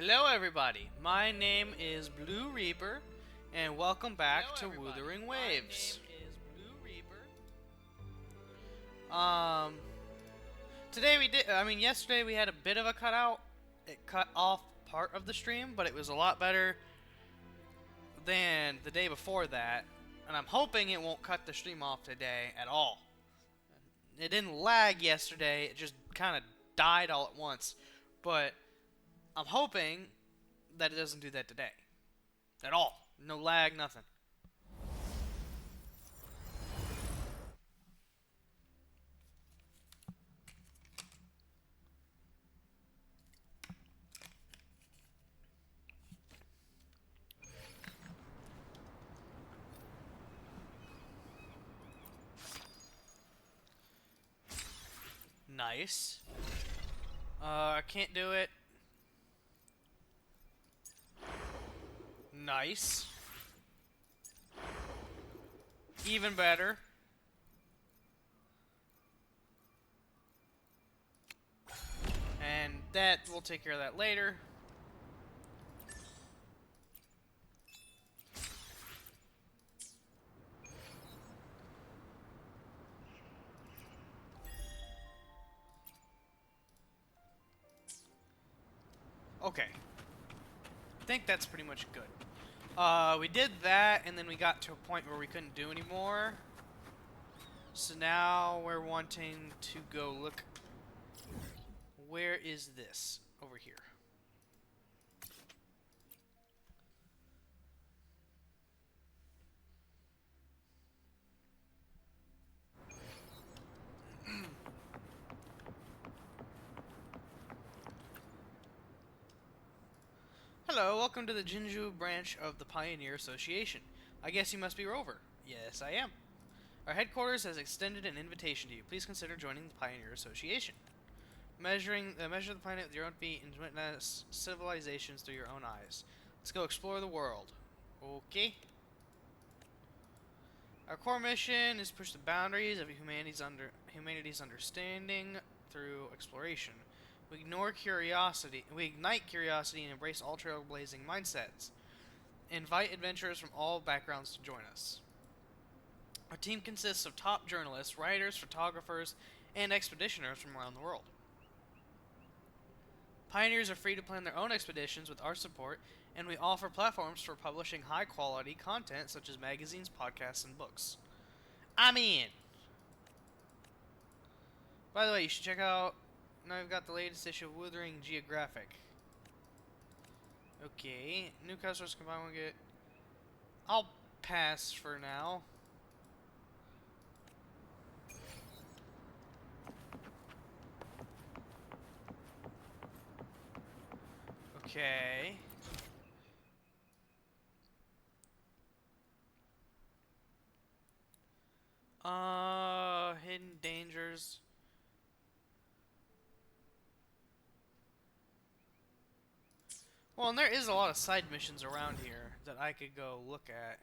Hello everybody, my name is Blue Reaper, and welcome back to Wuthering Waves. My name is Blue Reaper. Today yesterday we had a bit of a cutout. It cut off part of the stream, but it was a lot better than the day before that, and I'm hoping it won't cut the stream off today at all. It didn't lag yesterday, it just kind of died all at once, but I'm hoping that it doesn't do that today. At all. No lag, nothing. Nice. I can't do it. Nice. Even better. And that, we'll take care of that later. Okay. I think that's pretty much good. We did that, and then we got to a point where we couldn't do anymore. So now we're wanting to go look. Where is this? Over here. Hello, welcome to the Jinju branch of the Pioneer Association. I guess you must be Rover. Yes, I am. Our headquarters has extended an invitation to you. Please consider joining the Pioneer Association. Measure the planet with your own feet and witness civilizations through your own eyes. Let's go explore the world. Okay. Our core mission is to push the boundaries of humanity's understanding through exploration. We ignite curiosity and embrace all trailblazing mindsets. Invite adventurers from all backgrounds to join us. Our team consists of top journalists, writers, photographers, and expeditioners from around the world. Pioneers are free to plan their own expeditions with our support, and we offer platforms for publishing high-quality content such as magazines, podcasts, and books. I'm in! By the way, you should check out... Now I've got the latest issue of Wuthering Geographic. Okay, new customers combined will get... I'll pass for now. Okay. Hidden dangers. Well, and there is a lot of side missions around here that I could go look at.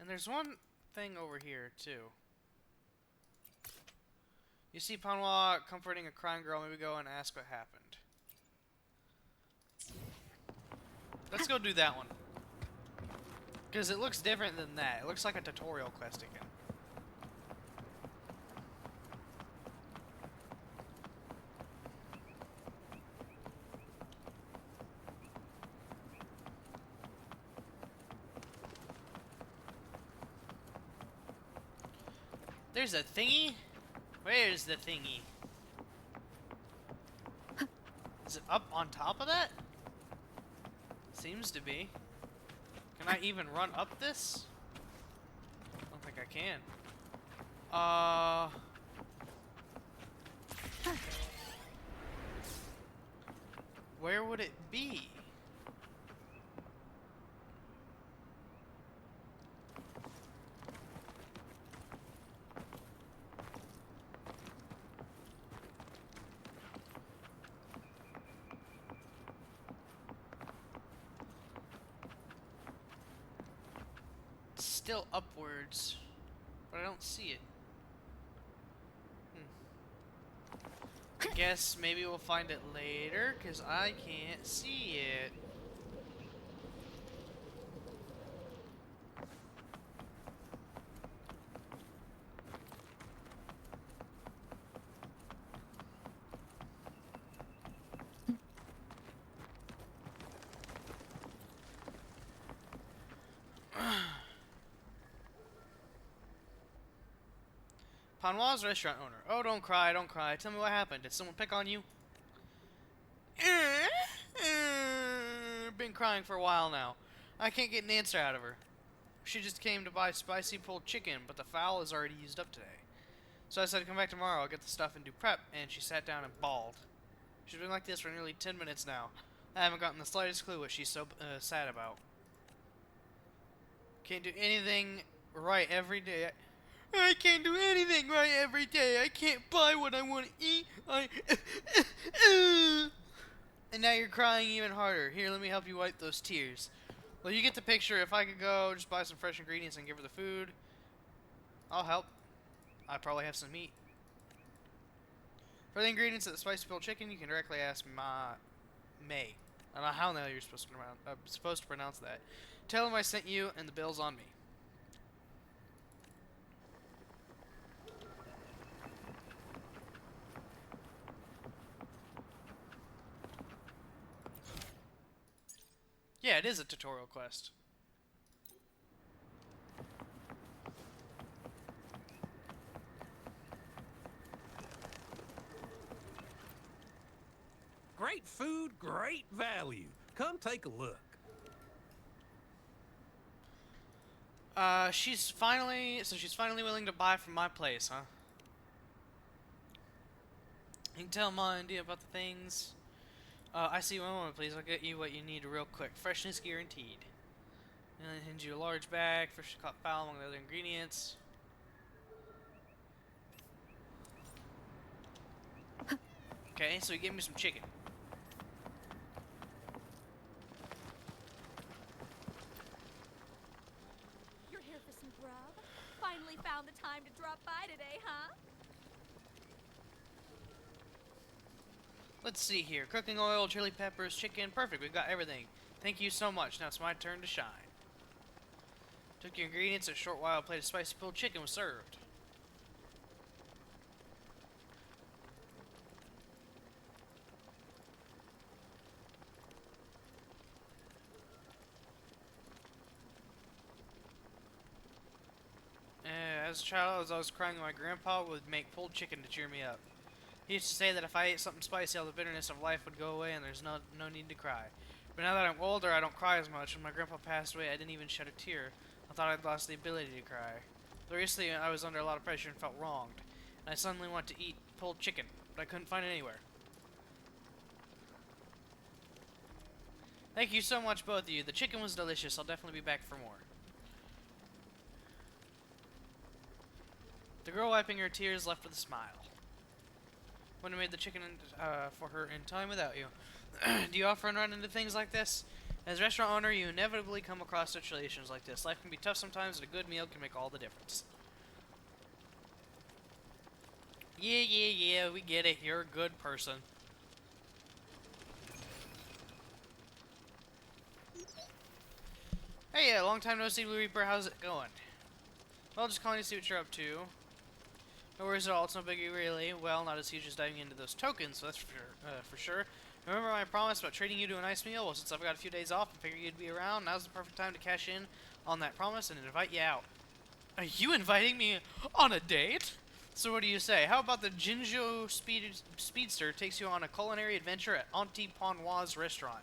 And there's one thing over here, too. You see Panwa comforting a crying girl, maybe go and ask what happened. Let's go do that one. Because it looks different than that. It looks like a tutorial quest again. There's a thingy? Where's the thingy? Is it up on top of that? Seems to be. Can I even run up this? I don't think I can. Where would it be? Still upwards, but I don't see it. I guess maybe we'll find it later, because I can't see it. Panwa's restaurant owner. Oh, don't cry, don't cry. Tell me what happened. Did someone pick on you? Been crying for a while now. I can't get an answer out of her. She just came to buy spicy pulled chicken, but the fowl is already used up today. So I said, come back tomorrow, I'll get the stuff and do prep, and she sat down and bawled. She's been like this for nearly 10 minutes now. I haven't gotten the slightest clue what she's so sad about. Can't do anything right every day. I can't do anything right every day. I can't buy what I want to eat. And now you're crying even harder. Here, let me help you wipe those tears. Well, you get the picture. If I could go, just buy some fresh ingredients and give her the food, I'll help. I probably have some meat. For the ingredients of the spicy pulled chicken, you can directly ask May. I don't know how the hell you're supposed to pronounce that. Tell him I sent you, and the bill's on me. Yeah, it is a tutorial quest. Great food, great value. Come take a look. She's finally willing to buy from my place, huh? You can tell my idea about the things. I see one moment, please. I'll get you what you need real quick. Freshness guaranteed. And then hand you a large bag, freshly caught fowl among the other ingredients. Okay, so he gave me some chicken. You're here for some grub? Finally found the time to drop by today, huh? Let's see here. Cooking oil, chili peppers, chicken. Perfect. We've got everything. Thank you so much. Now it's my turn to shine. Took your ingredients. A short while, a plate of spicy pulled chicken was served. As a child, I was always crying when my grandpa would make pulled chicken to cheer me up. He used to say that if I ate something spicy, all the bitterness of life would go away and there's no need to cry. But now that I'm older, I don't cry as much. When my grandpa passed away, I didn't even shed a tear. I thought I'd lost the ability to cry. But recently, I was under a lot of pressure and felt wronged. And I suddenly wanted to eat pulled chicken, but I couldn't find it anywhere. Thank you so much, both of you. The chicken was delicious. I'll definitely be back for more. The girl wiping her tears left with a smile. Wouldn't have made the chicken for her in time without you. Do you often run into things like this? As a restaurant owner, you inevitably come across situations like this. Life can be tough sometimes, and a good meal can make all the difference. Yeah, we get it. You're a good person. Hey, long time no see, Blue Reaper. How's it going? Well, just calling to see what you're up to. No worries at all, it's no biggie really. Well, not as huge as diving into those tokens, so that's for sure. Remember my promise about treating you to a nice meal? Well, since I've got a few days off and figure you'd be around, now's the perfect time to cash in on that promise and invite you out. Are you inviting me on a date? So what do you say? How about the Jinjo Speedster takes you on a culinary adventure at Auntie Ponwa's restaurant?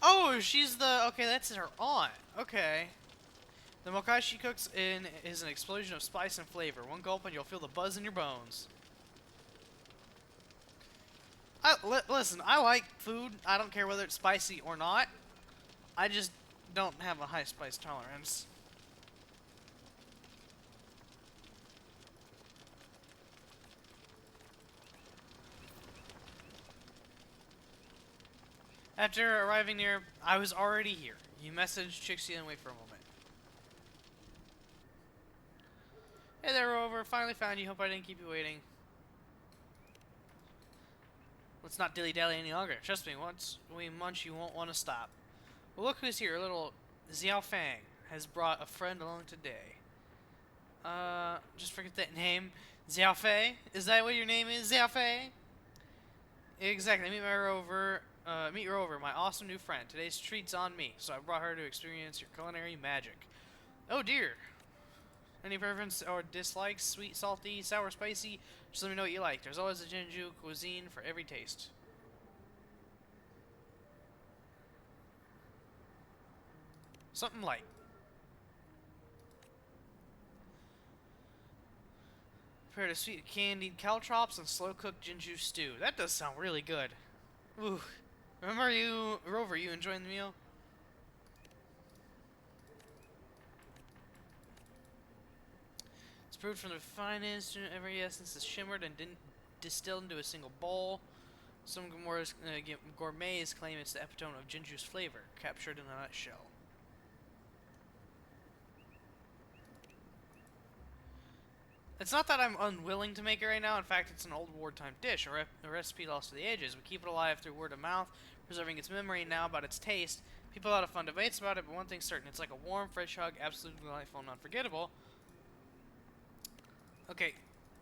Oh, she's the... Okay, that's her aunt. Okay. The mokai she cooks in is an explosion of spice and flavor. One gulp and you'll feel the buzz in your bones. Listen, I like food. I don't care whether it's spicy or not. I just don't have a high spice tolerance. After arriving near, I was already here. You messaged Trixie and wait for a moment. Hey there, Rover. Finally found you. Hope I didn't keep you waiting. Let's not dilly-dally any longer. Trust me, once we munch, you won't want to stop. Well, look who's here. Little Xiao Fang has brought a friend along today. Just forget that name. Xiao Fei? Is that what your name is, Xiao Fei? Exactly. Meet your rover, my awesome new friend. Today's treat's on me, so I brought her to experience your culinary magic. Oh dear. Any preference or dislikes? Sweet, salty, sour, spicy? Just let me know what you like. There's always a Jinju cuisine for every taste. Something light. Prepare to sweet candied caltrops and slow-cooked Jinju stew. That does sound really good. Ooh. Remember you, Rover, you enjoying the meal? It's brewed from the finest, every essence is shimmered and distilled into a single bowl. Some gourmets claim it's the epitome of Jinju's flavor, captured in a nutshell. It's not that I'm unwilling to make it right now. In fact, it's an old wartime dish, a recipe lost to the ages. We keep it alive through word of mouth, preserving its memory now about its taste. People have a lot of fun debates about it, but one thing's certain. It's like a warm, fresh hug, absolutely delightful and unforgettable. Okay,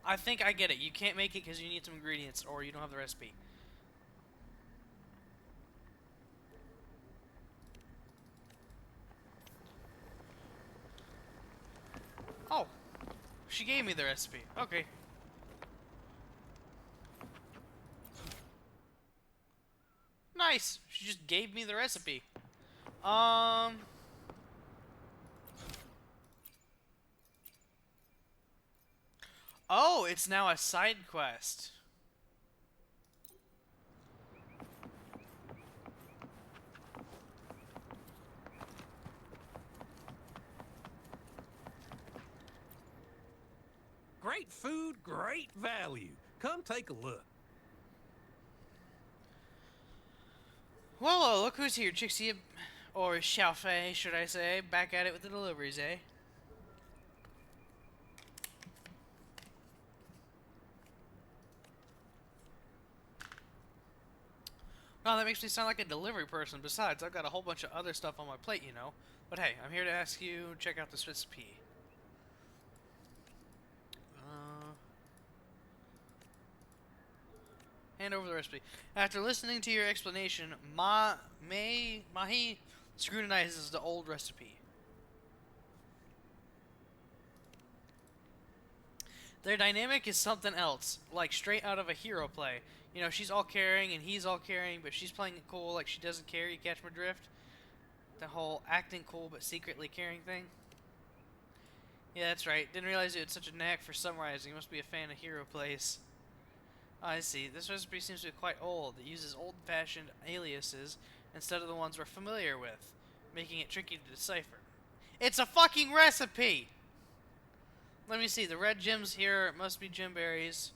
I think I get it. You can't make it because you need some ingredients or you don't have the recipe. Oh, she gave me the recipe. Okay. Nice. She just gave me the recipe. Oh, it's now a side quest. Great food, great value. Come take a look. Well, look who's here, Trixie, or Xiaofei, should I say. Back at it with the deliveries, eh? Well, that makes me sound like a delivery person. Besides, I've got a whole bunch of other stuff on my plate, you know. But hey, I'm here to ask you, check out this recipe. Hand over the recipe. After listening to your explanation, Mahi scrutinizes the old recipe. Their dynamic is something else, like straight out of a hero play. You know, she's all caring and he's all caring, but she's playing it cool like she doesn't care, you catch my drift? The whole acting cool but secretly caring thing. Yeah, that's right. Didn't realize you had such a knack for summarizing. You must be a fan of hero plays. I see. This recipe seems to be quite old. It uses old-fashioned aliases instead of the ones we're familiar with, making it tricky to decipher. It's a fucking recipe! Let me see. The red gems here must be gemberries.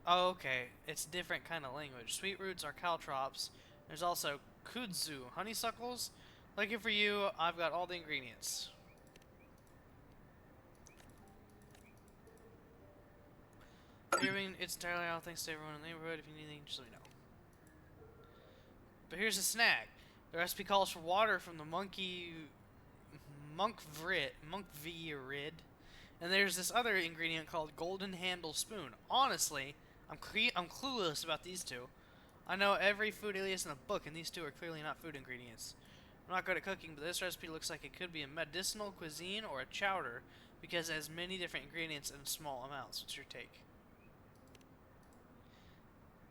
Oh, okay. It's a different kind of language. Sweet roots are caltrops. There's also kudzu, honeysuckles. Lucky for you, I've got all the ingredients. It's entirely out. Thanks to everyone in the neighborhood. If you need anything, just let me know. But here's a snag. The recipe calls for water from the monkvirid. And there's this other ingredient called golden handle spoon. Honestly, I'm clueless about these two. I know every food alias in the book, and these two are clearly not food ingredients. I'm not good at cooking, but this recipe looks like it could be a medicinal cuisine or a chowder because it has many different ingredients in small amounts. What's your take?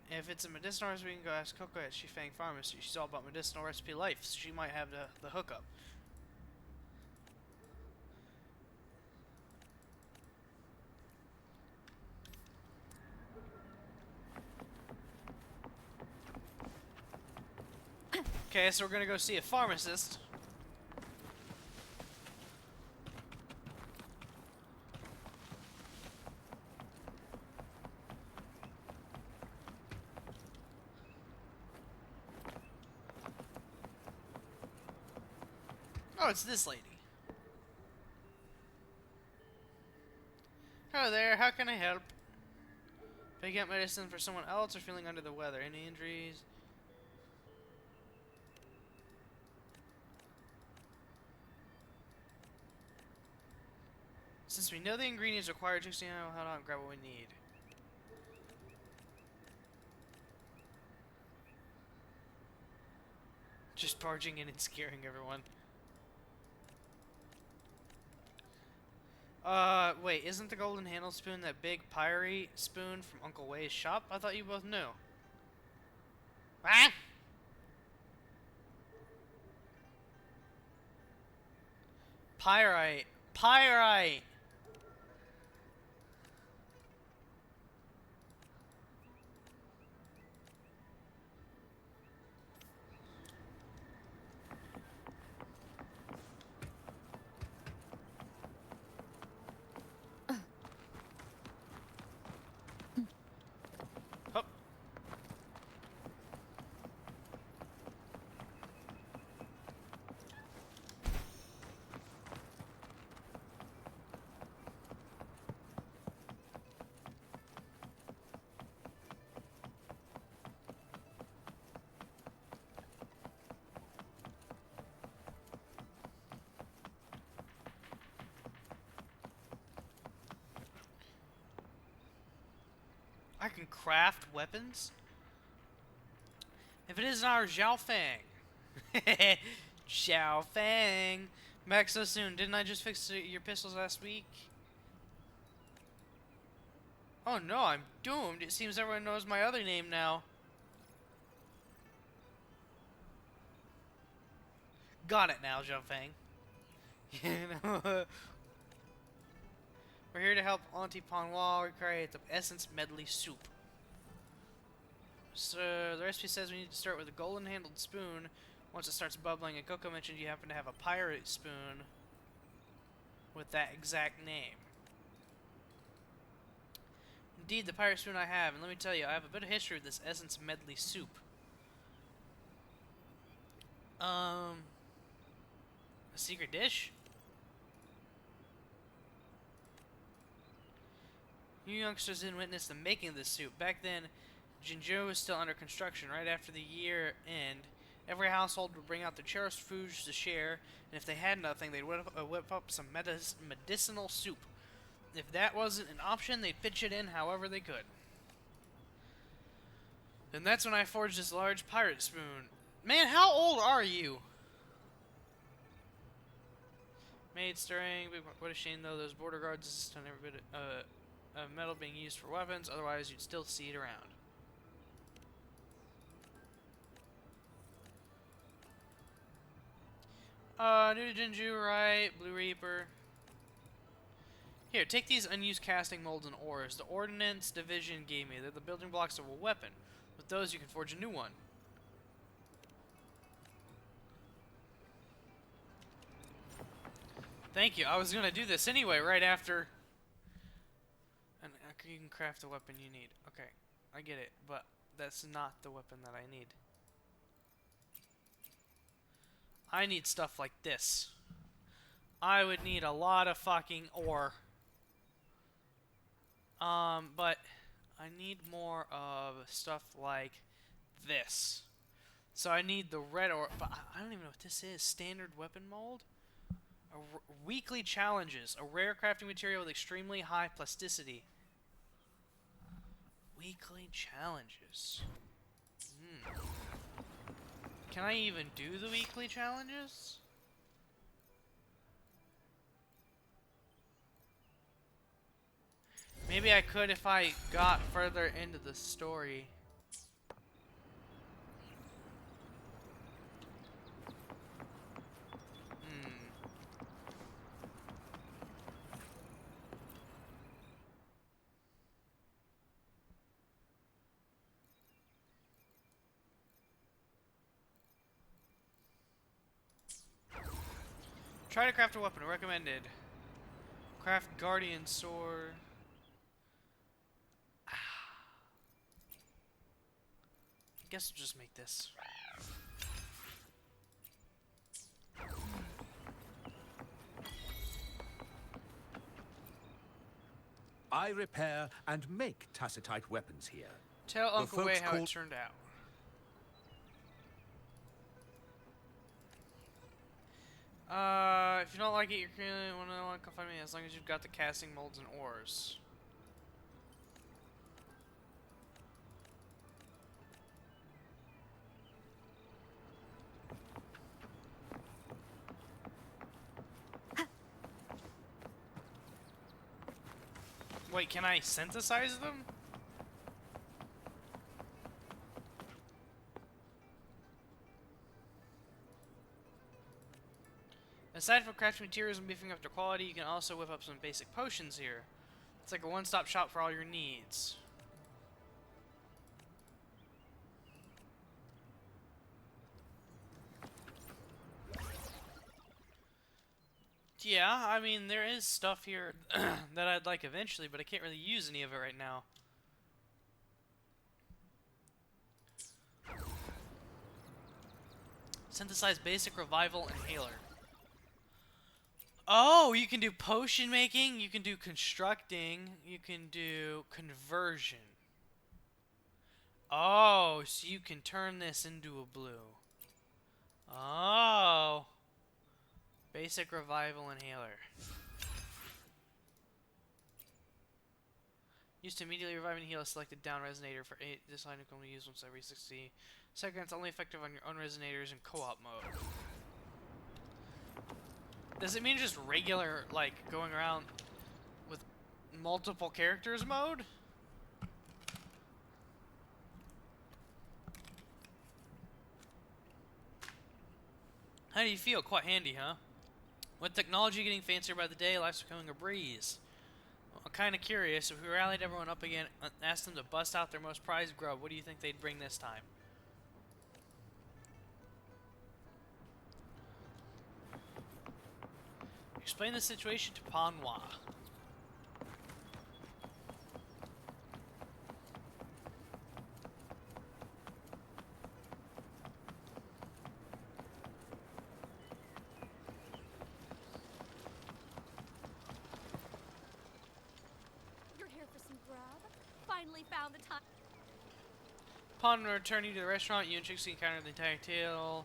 If it's a medicinal recipe, we can go ask Coco at Shifang Pharmacy. She's all about medicinal recipe life, so she might have the hookup. Okay, so we're gonna go see a pharmacist. Oh, it's this lady. Hello there, how can I help? Picking up medicine for someone else or feeling under the weather. Any injuries? Since we know the ingredients required, just hold on, grab what we need. Just barging in and scaring everyone. Wait, isn't the golden handle spoon that big pyre spoon from Uncle Way's shop? I thought you both knew. Ah! Pyrite. Pyrite! Hup. I can craft weapons? If it isn't our Xiao Fang. Xiao Fang. Back so soon. Didn't I just fix your pistols last week? Oh no, I'm doomed. It seems everyone knows my other name now. Got it now, Xiao Fang. We're here to help Auntie Panwa recreate the essence medley soup. So the recipe says we need to start with a golden handled spoon. Once it starts bubbling, and Coco mentioned you happen to have a pirate spoon with that exact name. Indeed, the pirate spoon I have, and let me tell you, I have a bit of history with this essence medley soup. A secret dish? You youngsters didn't witness the making of this soup. Back then, Jinzhou was still under construction. Right after the year end, every household would bring out their cherished foods to share, and if they had nothing, they'd whip up some medicinal soup. If that wasn't an option, they'd pitch it in however they could. And that's when I forged this large pirate spoon. Man, how old are you? Made stirring. What a shame, though. Those border guards insist on every bit of metal being used for weapons. Otherwise, you'd still see it around. New to Jinju, right? Blue Reaper. Here, take these unused casting molds and ores. The Ordnance Division gave me. They're the building blocks of a weapon. With those, you can forge a new one. Thank you. I was gonna do this anyway, right after. And you can craft the weapon you need. Okay, I get it, but that's not the weapon that I need. I need stuff like this. I would need a lot of fucking ore. But I need more of stuff like this. So I need the red ore, but I don't even know what this is. Standard weapon mold? Weekly challenges. A rare crafting material with extremely high plasticity. Weekly challenges. Can I even do the weekly challenges? Maybe I could if I got further into the story. Try to craft a weapon. Recommended. Craft Guardian Sword. I guess we'll just make this. I repair and make tacitite weapons here. Tell The Uncle Way folks how it call- turned out. If you don't like it, you're gonna want to come find me as long as you've got the casting molds and ores. Wait, can I synthesize them? Aside from crafting materials and beefing up their quality, you can also whip up some basic potions here. It's like a one-stop shop for all your needs. Yeah, I mean, there is stuff here that I'd like eventually, but I can't really use any of it right now. Synthesize basic revival inhaler. Oh, you can do potion making, you can do constructing, you can do conversion. Oh, so you can turn this into a blue. Oh. Basic revival inhaler. Used to immediately revive and heal a selected down resonator for 8. This line can only use once every 60 seconds. Only effective on your own resonators in co-op mode. Does it mean just regular, like, going around with multiple characters mode? How do you feel? Quite handy, huh? With technology getting fancier by the day, life's becoming a breeze. Well, I'm kind of curious. If we rallied everyone up again and asked them to bust out their most prized grub, what do you think they'd bring this time? Explain the situation to Panwa. You're here for some grub? Finally found the time. Upon returning to the restaurant, you and Trixie encounter the entire tale.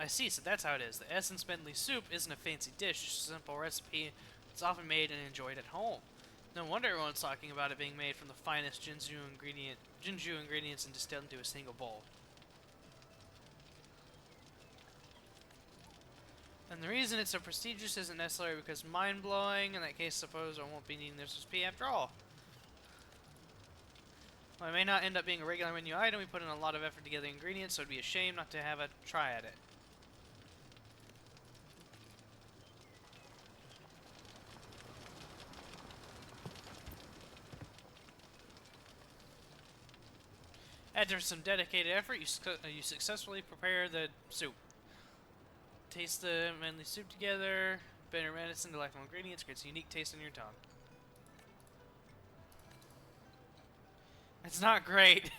I see, so that's how it is. The essence medley soup isn't a fancy dish, just a simple recipe. It's often made and enjoyed at home. No wonder everyone's talking about it being made from the finest Jinju ingredients and distilled into a single bowl. And the reason it's so prestigious isn't necessarily because mind-blowing. In that case, suppose I won't be needing this recipe after all. Well, it may not end up being a regular menu item. We put in a lot of effort to get the ingredients, so it'd be a shame not to have a try at it. After some dedicated effort, you successfully prepare the soup. Taste the manly soup together. Bitter medicine, delightful ingredients, creates a unique taste in your tongue. It's not great.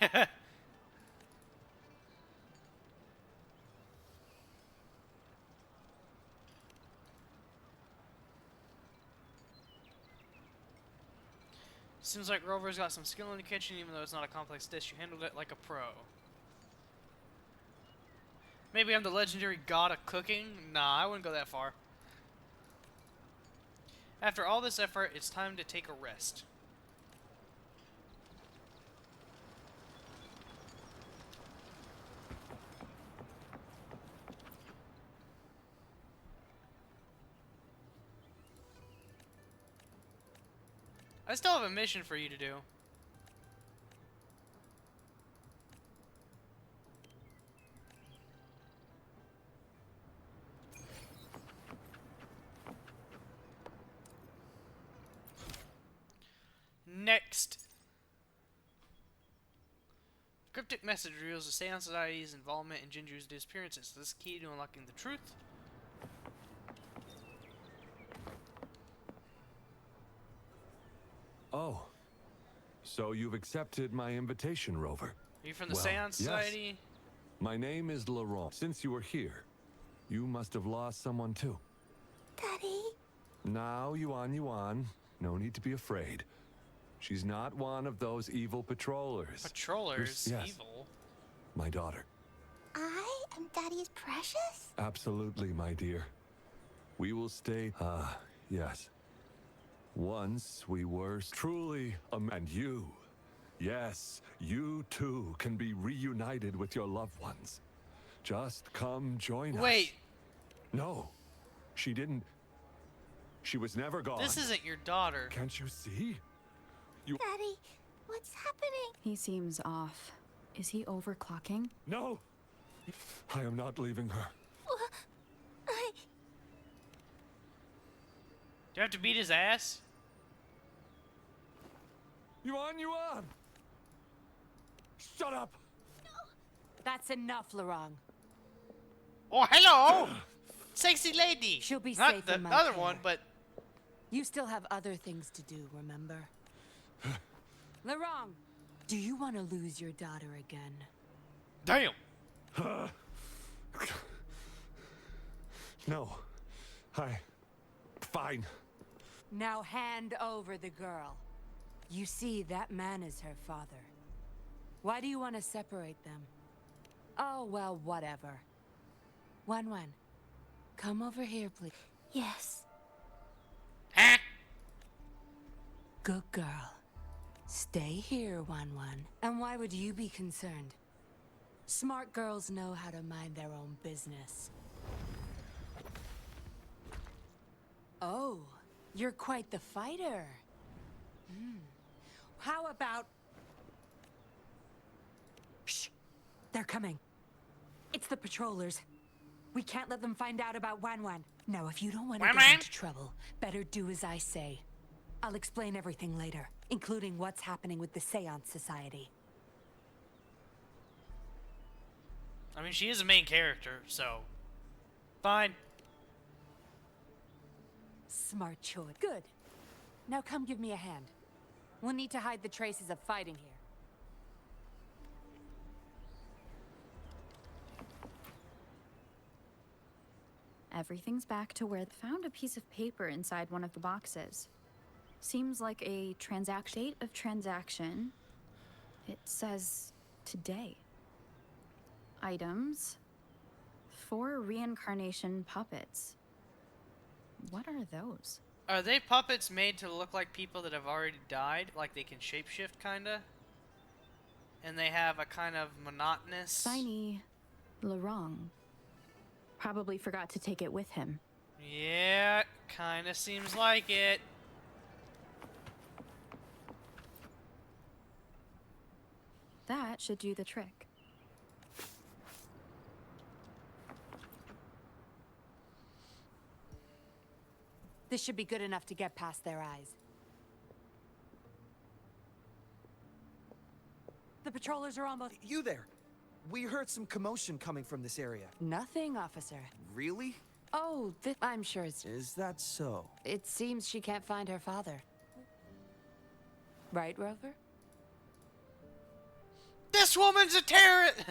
Seems like Rover's got some skill in the kitchen, even though it's not a complex dish. You handled it like a pro. Maybe I'm the legendary god of cooking? Nah, I wouldn't go that far. After all this effort, it's time to take a rest. I still have a mission for you to do. Next. Cryptic message reveals the Seance Society's involvement in Jinju's disappearances. Is this key to unlocking the truth? Oh, so you've accepted my invitation, Rover. Are you from the Well, Seance yes. Society? My name is Laurent. Since you were here, you must have lost someone too. Daddy? Now, Yuan, no need to be afraid. She's not one of those evil patrollers. Patrollers? Yes. Evil? My daughter. I am Daddy's precious? Absolutely, my dear. We will stay. Yes. Once we were truly and you. Yes, you too can be reunited with your loved ones. Just come join us. Wait, No, she didn't. She was never gone. this isn't your daughter. Can't you see? Daddy, what's happening? He seems off. Is he overclocking? No! I am not leaving her. I... Do you have to beat his ass? Yuan! Shut up! That's enough, Laurent. Oh, hello! Sexy lady! She'll be Not safe the in my other care. one, but... You still have other things to do, remember? Laurent, do you want to lose your daughter again? Damn! No. Fine. Now hand over the girl. You see, that man is her father. Why do you want to separate them? Oh, well, whatever. Wan, come over here, please. Yes. Huh? Good girl. Stay here, Wan. And why would you be concerned? Smart girls know how to mind their own business. Oh, you're quite the fighter. How about... Shh! They're coming. It's the patrollers. We can't let them find out about Wan. No, if you don't want to Wan get Wan? into trouble, better do as I say. I'll explain everything later, including what's happening with the Seance Society. I mean, she is a main character, so... Fine. Smart choice. Good. Now come give me a hand. We'll need to hide the traces of fighting here. Everything's back to where found a piece of paper inside one of the boxes. Seems like a date of transaction. It says today. Items. 4 reincarnation puppets. What are those? Are they puppets made to look like people that have already died? Like they can shapeshift, kinda? And they have a kind of monotonous... Signy Laurent. Probably forgot to take it with him. Yeah, kinda seems like it. That should do the trick. This should be good enough to get past their eyes. The patrollers are almost... You there! We heard some commotion coming from this area. Nothing, officer. Really? Oh, I'm sure it's... Is that so? It seems she can't find her father. Right, Rover? This woman's a terrorist!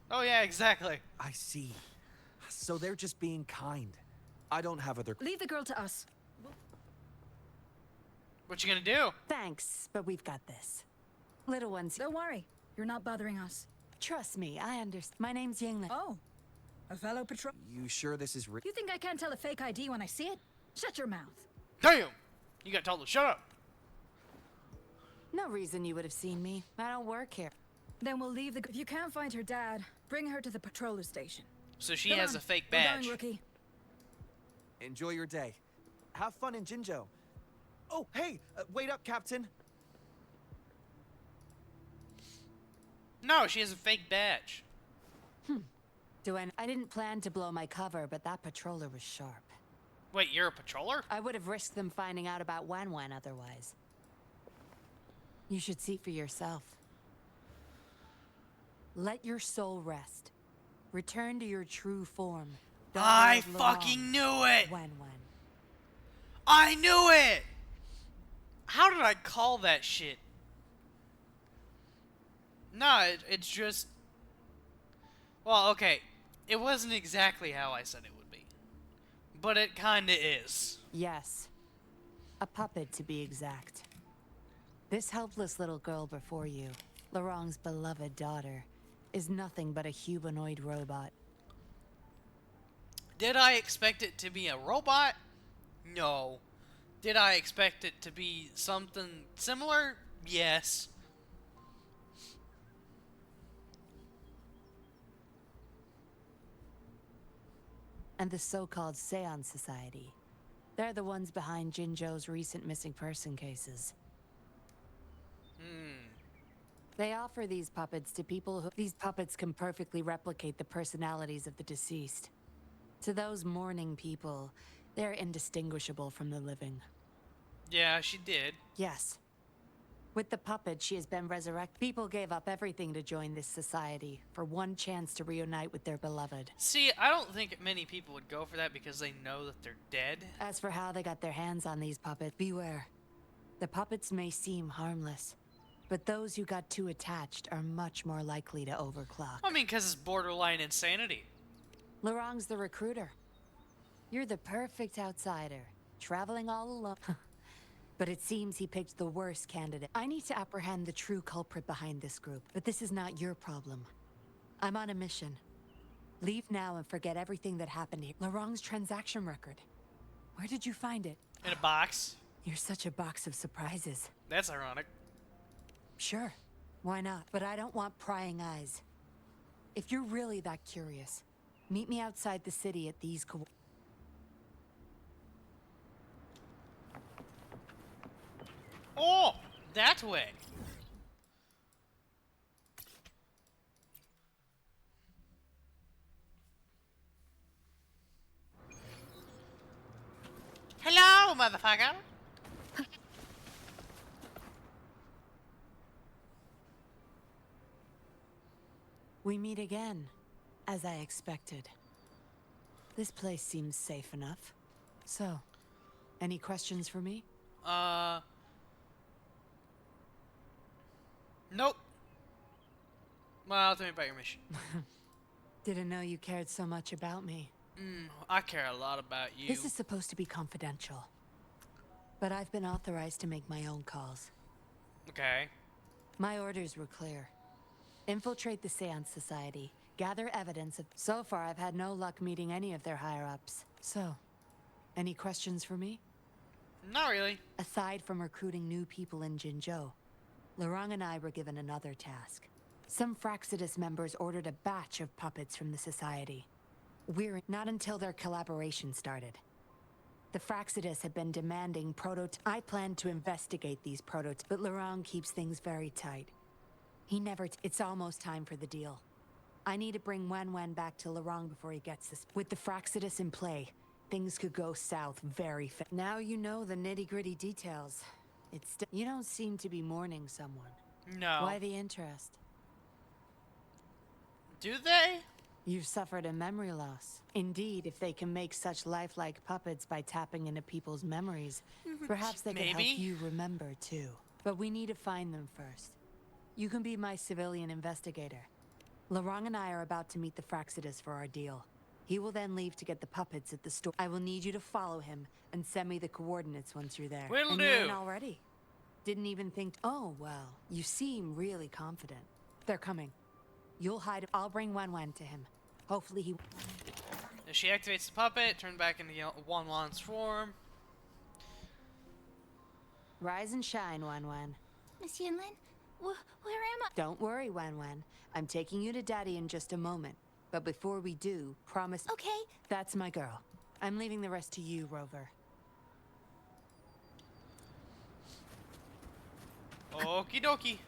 Oh yeah, exactly. I see. So they're just being kind. I don't have other... Leave the girl to us. What you gonna do? Thanks, but we've got this. Little ones... Don't worry. You're not bothering us. Trust me, I understand. My name's Yingling. Oh, a fellow patrol. You sure this is real? You think I can't tell a fake ID when I see it? Shut your mouth. Damn! You got told to shut up. No reason you would have seen me. I don't work here. Then we'll leave the... If you can't find her dad, bring her to the patroller station. So she Come has on, a fake we're badge. going, rookie. Enjoy your day. Have fun in Jinzhou. Oh, hey! Wait up, Captain! No, she has a fake badge. I didn't plan to blow my cover, but that patroller was sharp. Wait, you're a patroller? I would have risked them finding out about Wan otherwise. You should see for yourself. Let your soul rest. Return to your true form. I Daughter of fucking knew it! Wan. I knew it! How did I call that shit? No, it's just... Well, okay. It wasn't exactly how I said it would be. But it kinda is. Yes. A puppet, to be exact. This helpless little girl before you, Laurent's beloved daughter, is nothing but a humanoid robot. Did I expect it to be a robot? No. Did I expect it to be something similar? Yes. And the so-called Seance Society. They're the ones behind Jinzhou's recent missing person cases. They offer these puppets to people who... These puppets can perfectly replicate the personalities of the deceased. To those mourning people, they're indistinguishable from the living. Yeah, she did. Yes. With the puppet, she has been resurrected. People gave up everything to join this society for one chance to reunite with their beloved. See, I don't think many people would go for that because they know that they're dead. As for how they got their hands on these puppets, beware. The puppets may seem harmless, but those who got too attached are much more likely to overclock. I mean, because it's borderline insanity. Laurent's the recruiter. You're the perfect outsider, traveling all alone. But it seems he picked the worst candidate. I need to apprehend the true culprit behind this group, but this is not your problem. I'm on a mission. Leave now and forget everything that happened here. Laurent's transaction record. Where did you find it? In a box. You're such a box of surprises. That's ironic. Sure, why not? But I don't want prying eyes. If you're really that curious, meet me outside the city at these Oh, that way. Hello, motherfucker. We meet again, as I expected. This place seems safe enough. So, any questions for me? Nope. Well, tell me about your mission. Didn't know you cared so much about me. I care a lot about you. This is supposed to be confidential. But I've been authorized to make my own calls. Okay. My orders were clear. Infiltrate the Seance Society. Gather evidence of... So far, I've had no luck meeting any of their higher-ups. So, any questions for me? Not really. Aside from recruiting new people in Jinzhou, Laurent and I were given another task. Some Fraxidus members ordered a batch of puppets from the Society. Not until their collaboration started. The Fraxidus had been demanding I planned to investigate these prototypes, but Laurent keeps things very tight. He never... It's almost time for the deal. I need to bring Wen back to Laurent before he gets this. With the Fraxidus in play, things could go south very fast. Now you know the nitty-gritty details. You don't seem to be mourning someone. No. Why the interest? Do they? You've suffered a memory loss. Indeed, if they can make such lifelike puppets by tapping into people's memories, perhaps they can help you remember too. But we need to find them first. You can be my civilian investigator. Laurent and I are about to meet the Fraxidus for our deal. He will then leave to get the puppets at the store. I will need you to follow him and send me the coordinates once you're there. Will and do. You're in already. Didn't even think... Oh, well, you seem really confident. They're coming. You'll hide... I'll bring Wen to him. Hopefully he... If she activates the puppet, turn back into Wanwan's form. Rise and shine, Wen. Miss Yinlin, where am I? Don't worry, Wen. I'm taking you to Daddy in just a moment. But before we do, promise... Okay. That's my girl. I'm leaving the rest to you, Rover. Okie dokie.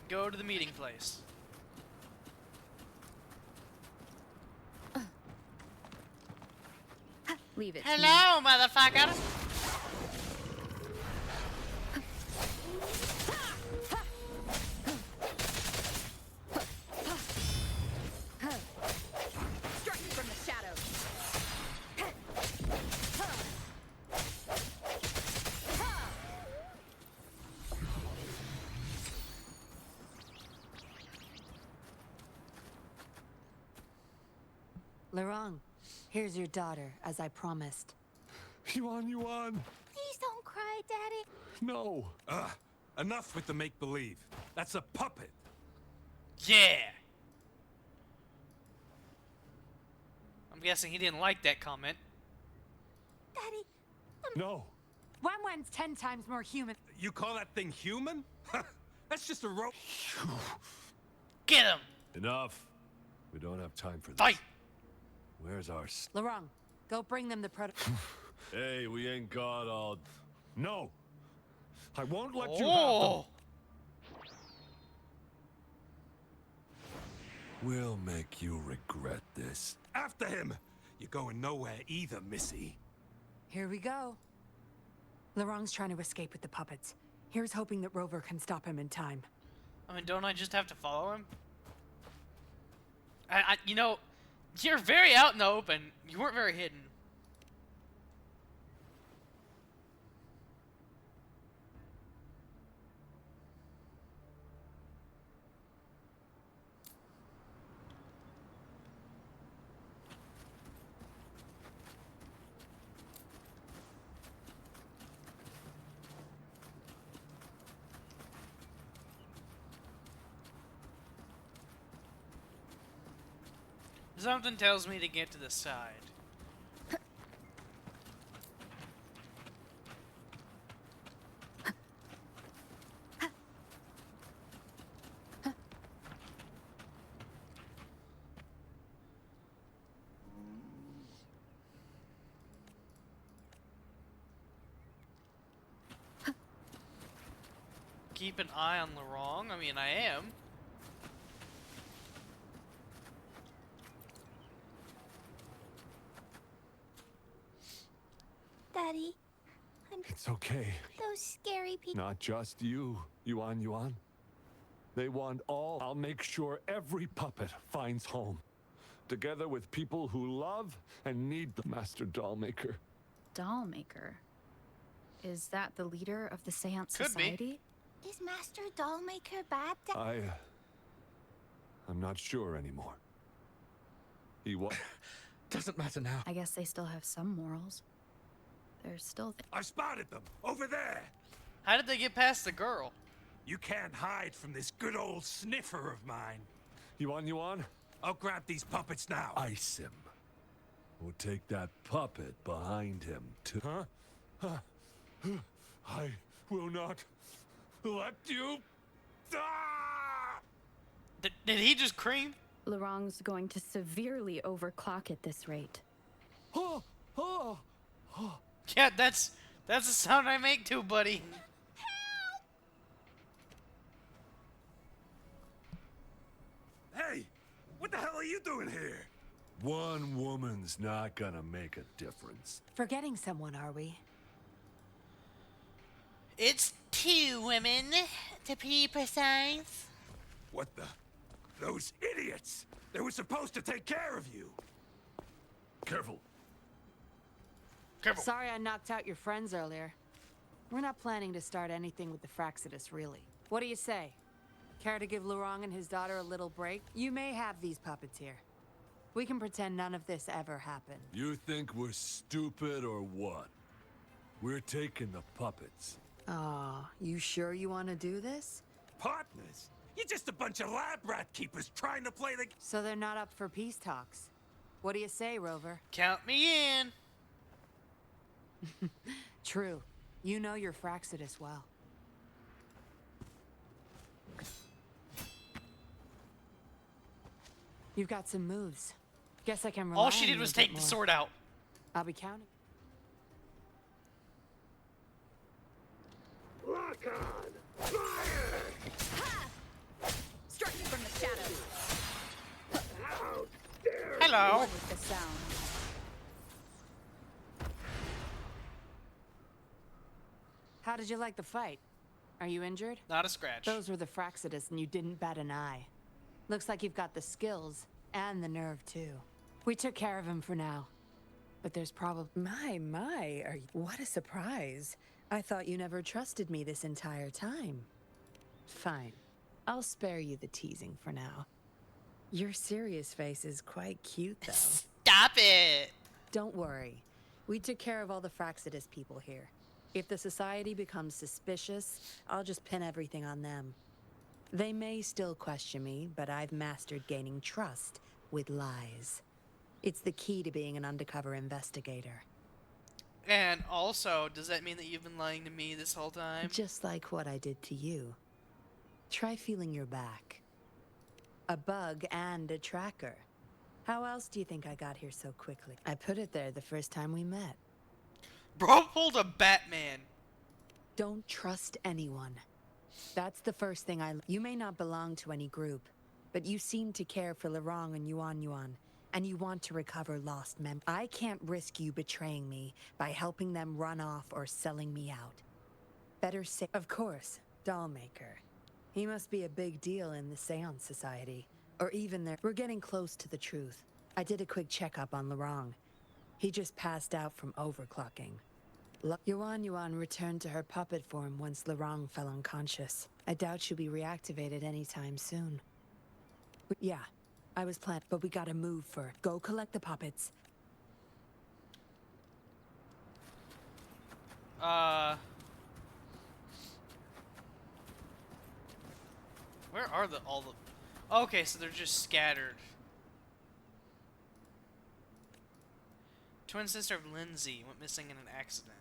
Go to the meeting place. Leave it. Hello, motherfucker. Strike from the shadows. Laurent, here's your daughter, as I promised. Yuan. Please don't cry, Daddy. No. Enough with the make-believe. That's a puppet. Yeah. I'm guessing he didn't like that comment. Daddy, No. Wenwen's 10 times more human. You call that thing human? That's just a rope. Get him. Enough. We don't have time for this. Fight. Where's our... Larong, go bring them the proto- Hey, we ain't got all... No. I won't let you have them. Oh. We'll make you regret this. After him. You're going nowhere either, Missy. Here we go. Larong's trying to escape with the puppets. Here's hoping that Rover can stop him in time. I mean, don't I just have to follow him? You know, you're very out in the open. You weren't very hidden. Something tells me to get to the side. Keep an eye on Larong. I mean, I am. Daddy, It's okay. those scary people. Not just you, Yuan. They want all. I'll make sure every puppet finds home. Together with people who love and need the Master Dollmaker. Dollmaker? Is that the leader of the Seance Could be. Society? Is Master Dollmaker bad, Daddy? I'm not sure anymore. He was. Doesn't matter now. I guess they still have some morals. They're still I spotted them over there. How did they get past the girl? You can't hide from this good old sniffer of mine. Yuan? I'll grab these puppets now. Ice him. We'll take that puppet behind him, too. Huh? I will not let you. Did he just cream? Larong's going to severely overclock at this rate. Yeah, that's the sound I make too, buddy. Hey, what the hell are you doing here? One woman's not gonna make a difference. Forgetting someone, are we? It's 2 women, to be precise. What the? Those idiots! They were supposed to take care of you. Careful. Careful. Sorry I knocked out your friends earlier. We're not planning to start anything with the Fraxidus, really. What do you say? Care to give Larong and his daughter a little break? You may have these puppets here. We can pretend none of this ever happened. You think we're stupid or what? We're taking the puppets. Aw, you sure you want to do this? Partners? You're just a bunch of lab rat keepers trying to play the... So they're not up for peace talks. What do you say, Rover? Count me in. True. You know your Fraxidus well. You've got some moves. Guess I can rely All she on did you was a bit take the more. sword out. I'll be counting. Lock on! Fire! Strike from the shadows. How dare Hello. With the sound. How did you like the fight? Are you injured? Not a scratch. Those were the Fraxidus and you didn't bat an eye. Looks like you've got the skills and the nerve too. We took care of him for now. But there's probably... What a surprise. I thought you never trusted me this entire time. Fine. I'll spare you the teasing for now. Your serious face is quite cute, though. Stop it. Don't worry. We took care of all the Fraxidus people here. If the Society becomes suspicious, I'll just pin everything on them. They may still question me, but I've mastered gaining trust with lies. It's the key to being an undercover investigator. And also, does that mean that you've been lying to me this whole time? Just like what I did to you. Try feeling your back. A bug and a tracker. How else do you think I got here so quickly? I put it there the first time we met. Bro pulled a Batman. Don't trust anyone. That's the first thing You may not belong to any group, but you seem to care for Lorong and Yuan, and you want to recover lost mem- I can't risk you betraying me by helping them run off or selling me out. Better say- Of course, Dollmaker. He must be a big deal in the Seance Society. Or even there. We're getting close to the truth. I did a quick checkup on Lorong. He just passed out from overclocking. Yuan returned to her puppet form once Lorong fell unconscious. I doubt she'll be reactivated anytime soon. Yeah, I was planning, but we gotta move first. Go collect the puppets. Where are all the... Okay, so they're just scattered. Twin sister of Lindsay went missing in an accident.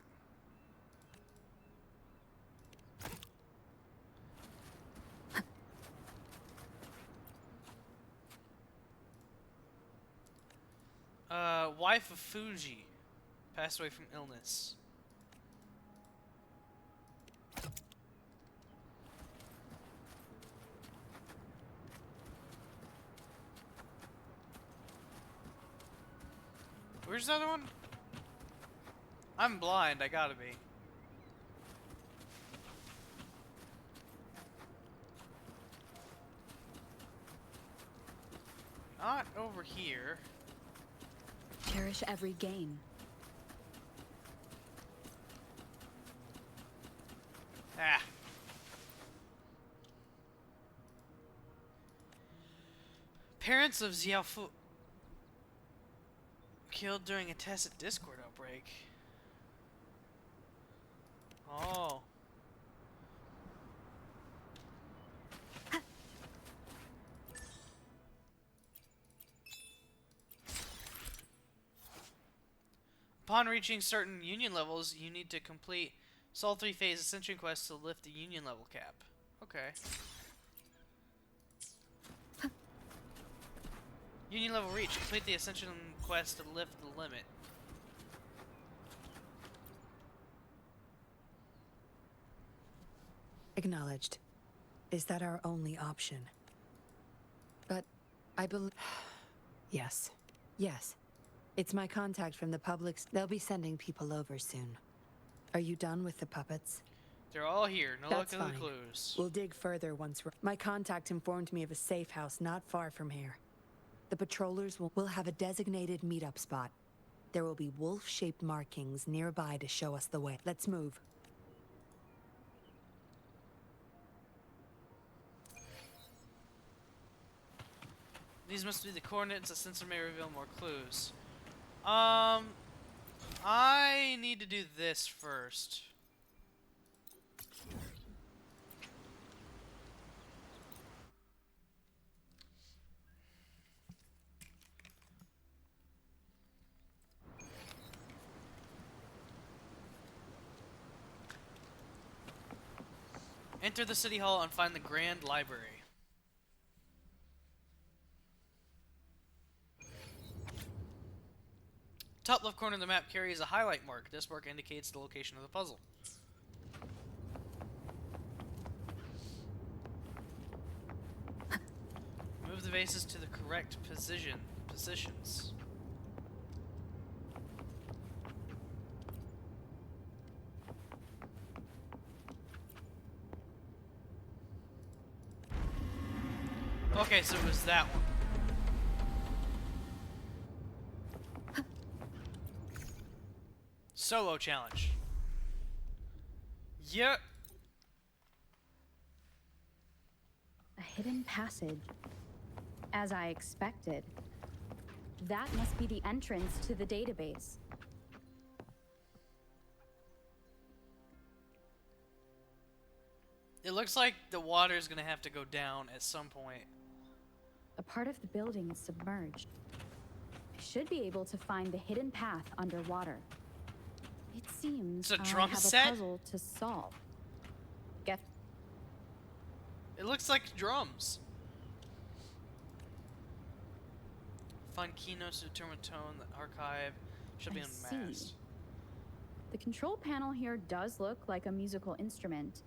Wife of Fuji passed away from illness. Where's the other one? I'm blind, I gotta be. Not over here. Cherish every gain. Ah. Parents of Xiaofu killed during a Tacit Discord outbreak. Oh. Upon reaching certain union levels, you need to complete Soul 3 phase Ascension quest to lift the union level cap. Okay. Union level reach. Complete the Ascension quest to lift the limit. Acknowledged. Is that our only option? But I believe... Yes. Yes. It's my contact from the public. They'll be sending people over soon. Are you done with the puppets? They're all here. No That's luck at the fine. clues. We'll dig further once we're... My contact informed me of a safe house not far from here. The patrollers will have a designated meetup spot. There will be wolf-shaped markings nearby to show us the way. Let's move. These must be the coordinates. A sensor may reveal more clues. I need to do this first. Enter the city hall and find the Grand Library. Top left corner of the map carries a highlight mark. This mark indicates the location of the puzzle. Move the vases to the correct positions. Okay, so it was that one. Solo challenge. Yep. A hidden passage. As I expected. That must be the entrance to the database. It looks like the water is gonna have to go down at some point. A part of the building is submerged. I should be able to find the hidden path underwater. It seems It's a I drum have set? a puzzle to solve. Get It looks like drums. Find keynotes to determine tone. The archive should be I unmasked. see. The control panel here does look like a musical instrument,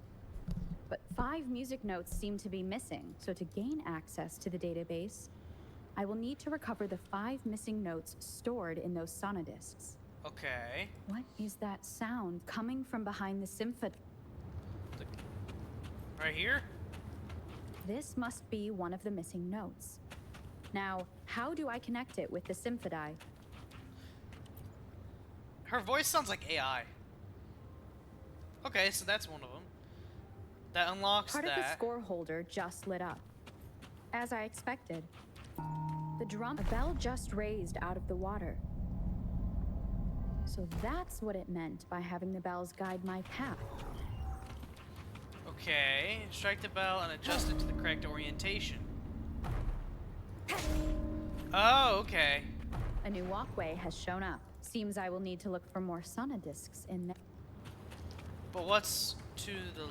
but 5 music notes seem to be missing. So to gain access to the database, I will need to recover the 5 missing notes stored in those sonodiscs. Okay. What is that sound coming from behind the symphony? Right here? This must be one of the missing notes. Now, how do I connect it with the symphony? Her voice sounds like AI. Okay, so that's one of them. That unlocks Part of the that. score holder just lit up. As I expected. The drum bell just raised out of the water. So that's what it meant by having the bells guide my path. Okay, strike the bell and adjust it to the correct orientation. Oh, okay. A new walkway has shown up. Seems I will need to look for more sonodiscs in there. But what's to the...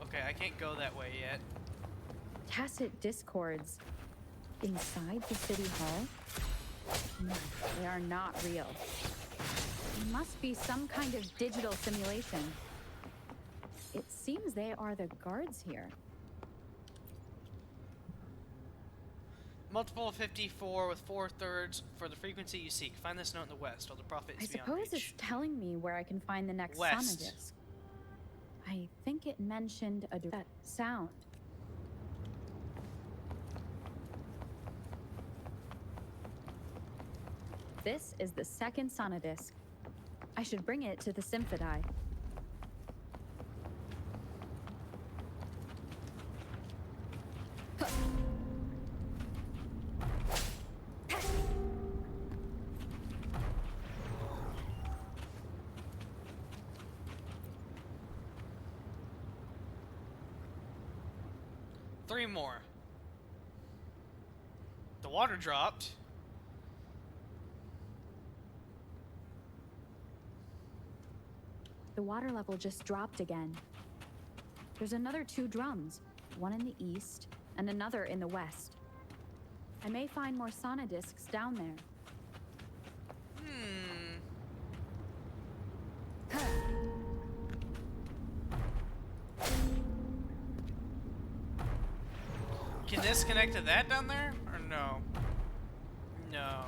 Okay, I can't go that way yet. Tacit discords inside the city hall? No, they are not real. It must be some kind of digital simulation. It seems they are the guards here. Multiple 54 with 4/3 for the frequency you seek. Find this note in the west, or the prophet I is beyond suppose reach. it's telling me where I can find the next West. sonodisc. I think it mentioned a that sound. This is the second sonodisc. I should bring it to the symphony. Three more. The water dropped. The water level just dropped again. There's another 2 drums, one in the east and another in the west. I may find more sonodiscs down there. Can this connect to that down there? Or no? No.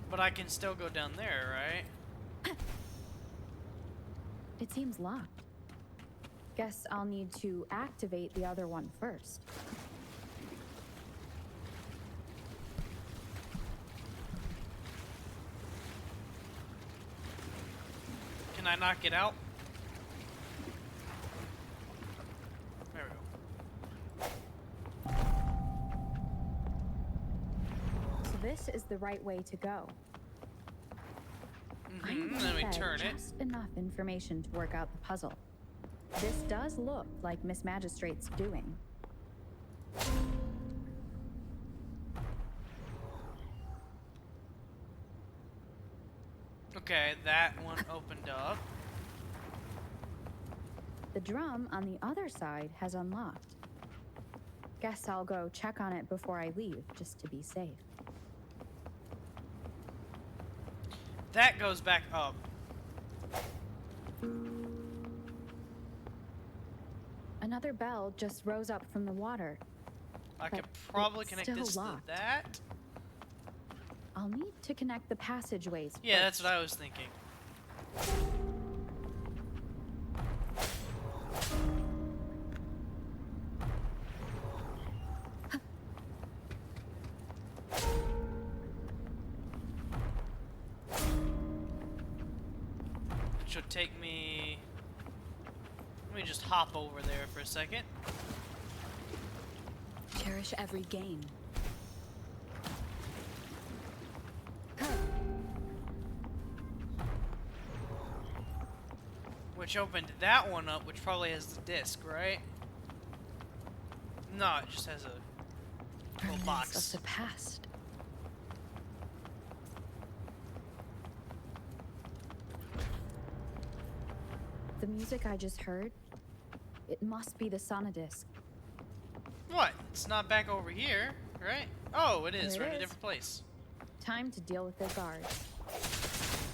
But I can still go down there, right? It seems locked. Guess I'll need to activate the other one first. Can I knock it out? There we go. So this is the right way to go. I need Then we fed turn it. just enough information to work out the puzzle. This does look like Miss Magistrate's doing. Okay, that one opened up. The drum on the other side has unlocked. Guess I'll go check on it before I leave, just to be safe. That goes back up. Another bell just rose up from the water. I But could probably it's connect still this to locked. that. I'll need to connect the passageways Yeah, that's first. what I was thinking. Should take me... Let me just hop over there for a second. Cherish every gain. Which opened that one up, which probably has the disc, right? No, it just has a little Remnants box. of the past. The music I just heard, it must be the Sonodisc. What? It's not back over here, right? Oh, it is. Here We're it in a is. different place. Time to deal with their guards.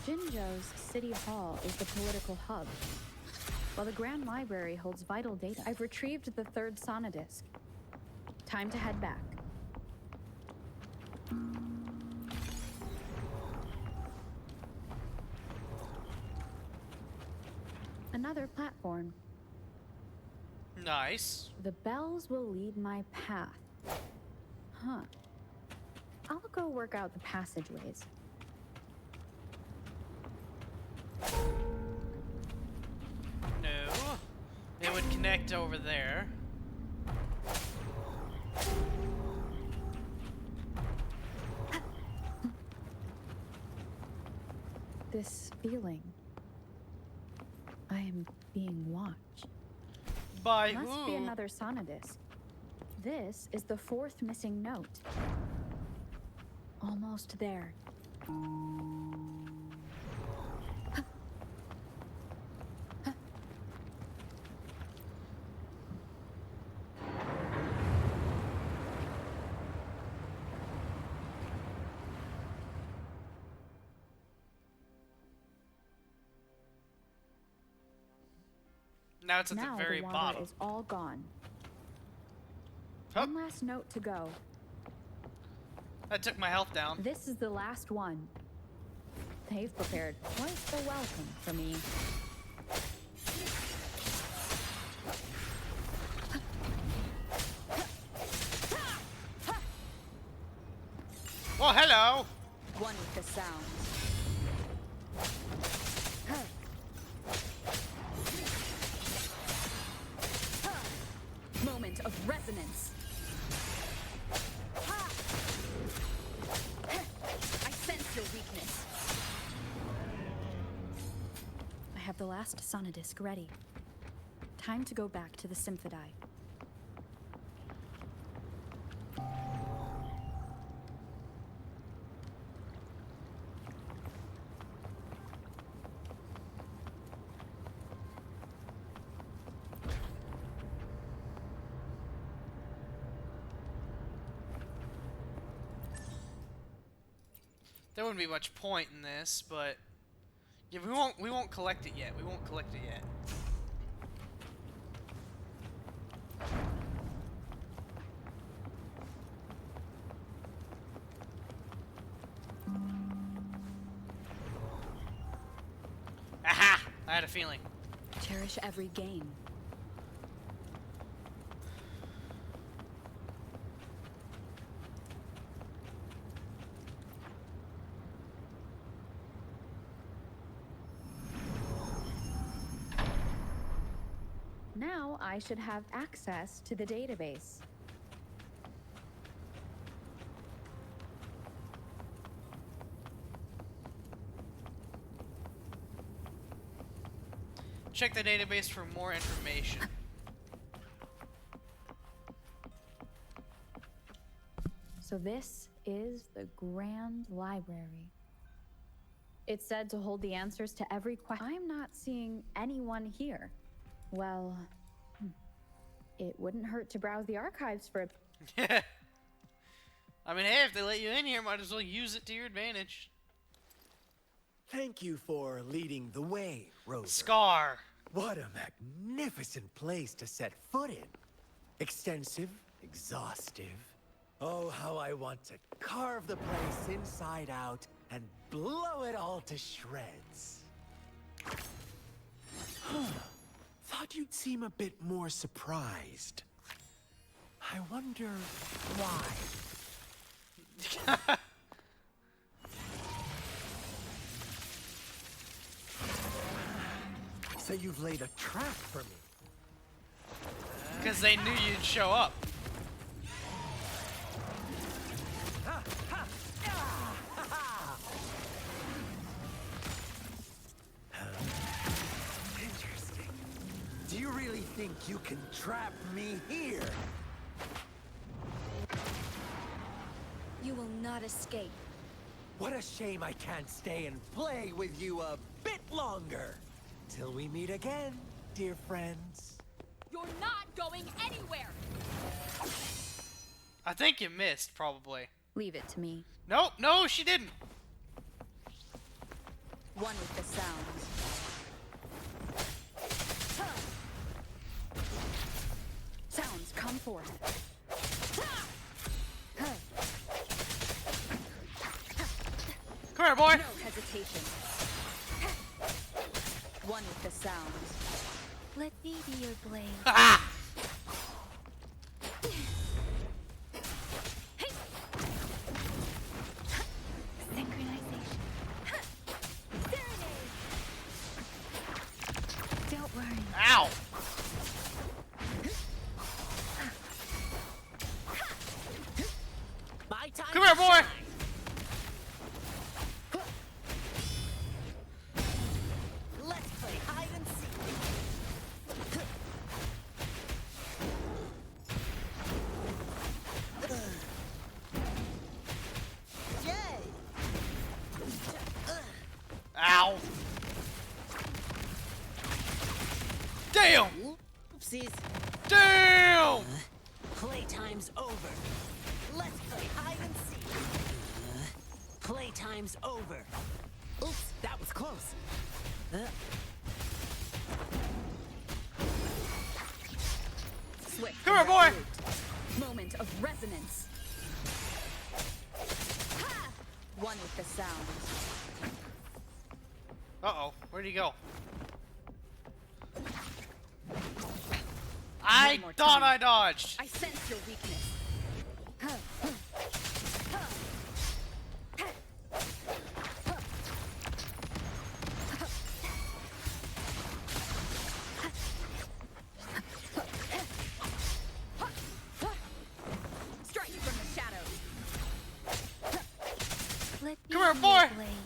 Jinzhou's City Hall is the political hub, while the Grand Library holds vital data. I've retrieved the third Sonodisc. Time to head back. Another platform. Nice. The bells will lead my path. Huh. I'll go work out the passageways. No. It would connect over there. This feeling. I am being watched. By Must who? be another Sonodisc. This is the fourth missing note. Almost there. Now it's at Now the very the water bottom. is all gone. Hup. One last note to go. That took my health down. This is the last one. They've prepared quite the welcome for me. Well, hello. One with the sound. Moment of resonance. I sense your weakness. I have the last Sonodisc ready. Time to go back to the Symphodi. There wouldn't be much point in this, but yeah, we won't collect it yet. We won't collect it yet. Aha! I had a feeling. Cherish every gain. Now I should have access to the database. Check the database for more information. So this is the Grand Library. It's said to hold the answers to every question. I'm not seeing anyone here. Well, it wouldn't hurt to browse the archives for a... I mean, hey, if they let you in here, might as well use it to your advantage. Thank you for leading the way, Rover. Scar. What a magnificent place to set foot in. Extensive, exhaustive. Oh, how I want to carve the place inside out and blow it all to shreds. Thought you'd seem a bit more surprised. I wonder why. So you've laid a trap for me. Because they knew you'd show up. Interesting. really think you can trap me here? You will not escape. What a shame I can't stay and play with you a bit longer. Till we meet again, dear friends. You're not going anywhere! I think you missed, probably. Leave it to me. Nope, no, she didn't. One with the sounds. Sounds, come forth. Come here, boy. No hesitation. One with the sounds. Let me be your blade. Ah! Synchronization. Serenade! Don't worry. Ow! My time Come here, to boy. shine. Let's play hide and seek. Yay! Ow! Damn! Oopsies. Damn! Playtime's over. Let's play hide and seek. Playtime's over. Oops, that was close. Swift. Come here, boy. Moment of resonance. One with the sounds. Uh-oh, where'd he go? I more thought time. I dodged. I sense your weakness. Strike from the shadows. Let me Come here, be boy. your blade.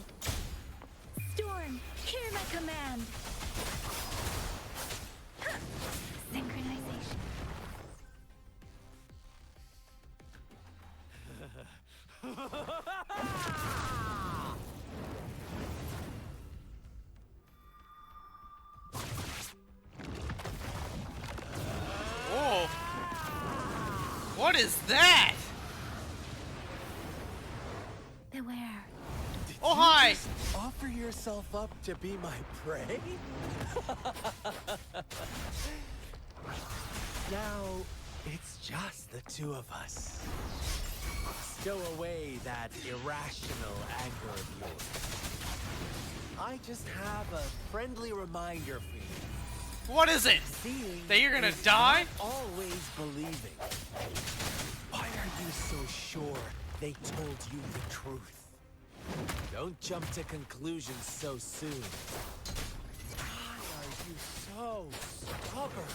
Storm, hear my command. Synchronization. Whoa. What is that? Beware. Oh, hi. Offer yourself up to be my prey? Now, it's just the two of us. Stow away that irrational anger of yours. I just have a friendly reminder for you. What is it? Seeing That you're gonna is die? not always believing. Why are you so sure they told you the truth? Don't jump to conclusions so soon. Why are you so stubborn?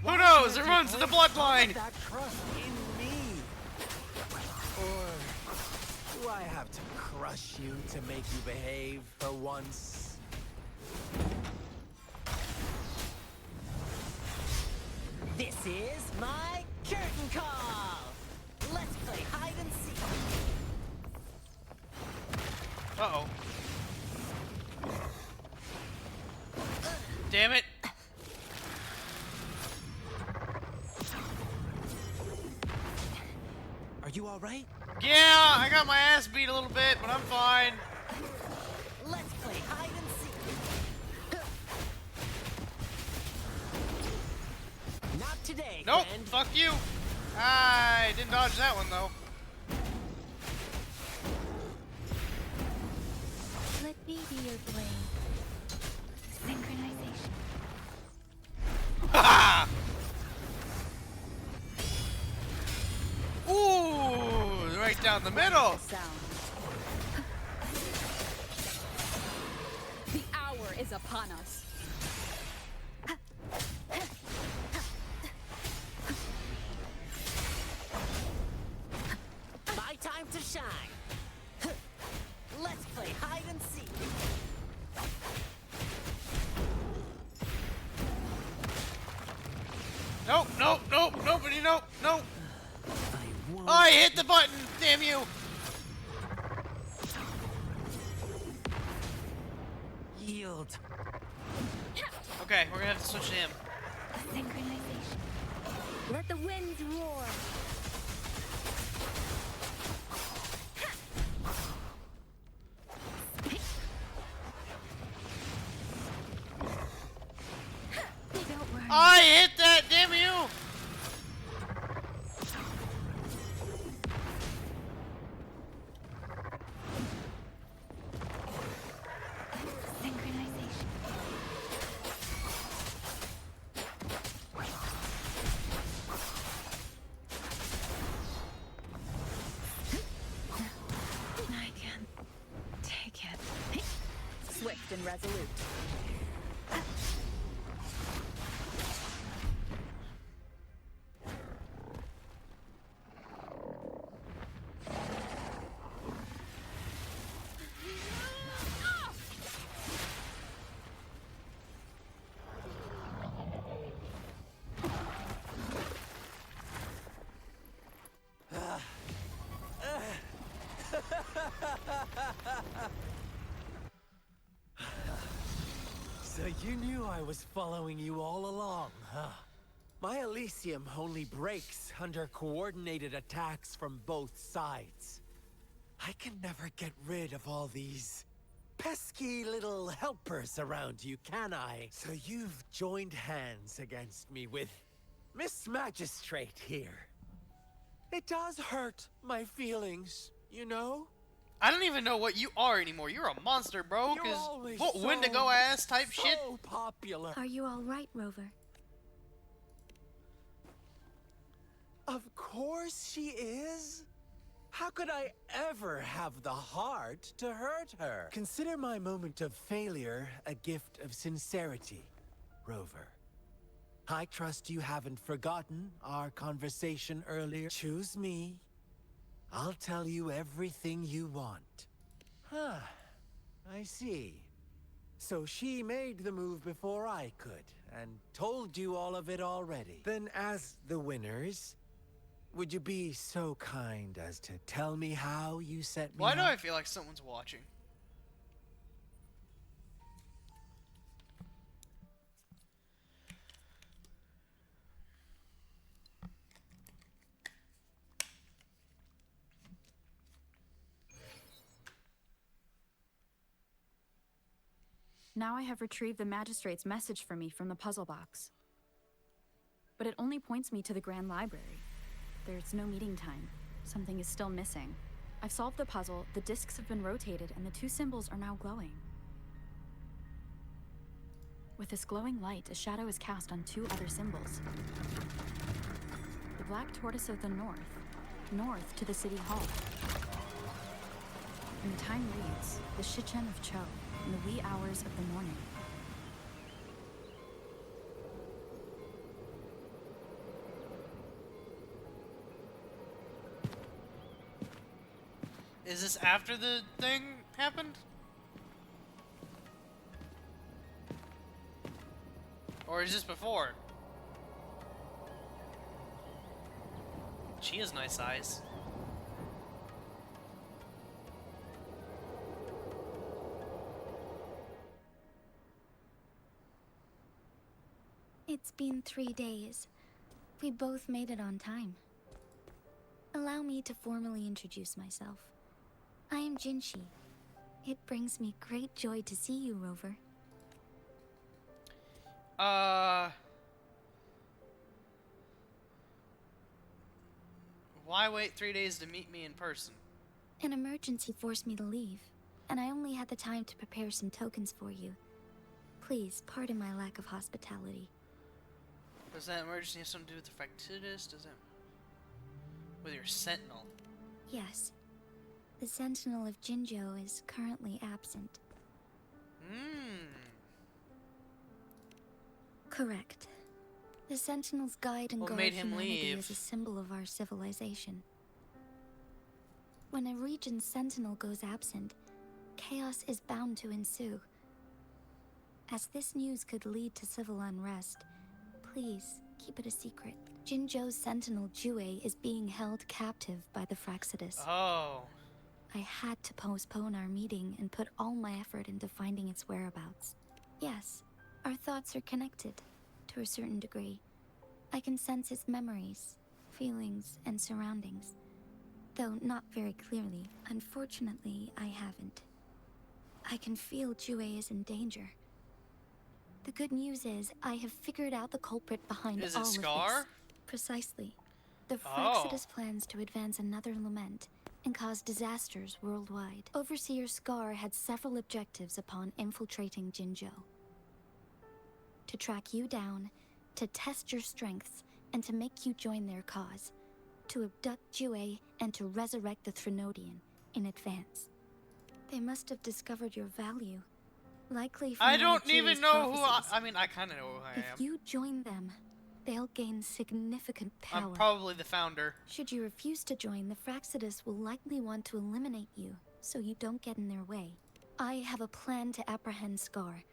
Who knows? It runs in the bloodline. That trust in me. Or do I have to crush you to make you behave for once? This is my curtain call. Let's play hide and seek. Uh-oh. Damn it. Are you all right? Yeah, I got my ass beat a little bit, but I'm fine. Let's play hide and seek. Not today, Nope, friend. fuck you. I didn't dodge that one, though. Let me be your blade. Synchronization. Ha! Ooh, right down the middle. Sounds. The hour is upon us. My time to shine. Let's play hide and seek. Nope, nope, nope, nobody, nope, nope. I won't. I hit the button, damn you. Yield. Okay, we're gonna have to switch to him. Synchronization. Let the winds roar. Don't worry. I hit that, damn you. Synchronization. I can take it. Swift and resolute. So you knew I was following you all along, huh? My Elysium only breaks under coordinated attacks from both sides. I can never get rid of all these pesky little helpers around you, can I? So you've joined hands against me with Miss Magistrate here. It does hurt my feelings, you know? I don't even know what you are anymore. You're a monster, bro. You're Cause always what so, Wendigo ass type shit. so popular. Are you all right, Rover? Of course she is. How could I ever have the heart to hurt her? Consider my moment of failure a gift of sincerity, Rover. I trust you haven't forgotten our conversation earlier. Choose me. I'll tell you everything you want. Huh. I see. So she made the move before I could, and told you all of it already. Then as the winners, would you be so kind as to tell me how you set me Why do up? I feel like someone's watching? Now I have retrieved the magistrate's message for me from the puzzle box. But it only points me to the Grand Library. There's no meeting time. Something is still missing. I've solved the puzzle, the discs have been rotated, and the two symbols are now glowing. With this glowing light, a shadow is cast on two other symbols. The black tortoise of the north to the city hall. And the time reads, the Shichen of Cho, in the wee hours of the morning. Is this after the thing happened? Or is this before? She has nice eyes. It's been 3 days. We both made it on time. Allow me to formally introduce myself. I am Jinshi. It brings me great joy to see you, Rover. Why wait 3 days to meet me in person? An emergency forced me to leave, and I only had the time to prepare some tokens for you. Please, pardon my lack of hospitality. Does that emergency have something to do with the Factitus? Does it... with your sentinel? Yes. The Sentinel of Jinjo is currently absent. Correct. The Sentinel's guide and What guard made him humanity leave? is a symbol of our civilization. When a region's Sentinel goes absent, chaos is bound to ensue. As this news could lead to civil unrest, please keep it a secret. Jinzhou's sentinel Jue is being held captive by the Fraxidus. Oh. I had to postpone our meeting and put all my effort into finding its whereabouts. Yes, our thoughts are connected, to a certain degree. I can sense its memories, feelings, and surroundings. Though not very clearly. Unfortunately, I haven't. I can feel Jue is in danger. The good news is, I have figured out the culprit behind Is all it of Scar? this. Precisely. The Oh. Fraxidus plans to advance another lament and cause disasters worldwide. Overseer Scar had several objectives upon infiltrating Jinzhou. To track you down, to test your strengths, and to make you join their cause. To abduct Jue and to resurrect the Threnodian in advance. They must have discovered your value. Likely from I one of don't even Jue's know who prophecies. I mean, I kind of know who I If am. you join them, they'll gain significant power. I'm probably the founder. Should you refuse to join, the Fraxidus will likely want to eliminate you, so you don't get in their way. I have a plan to apprehend Scar.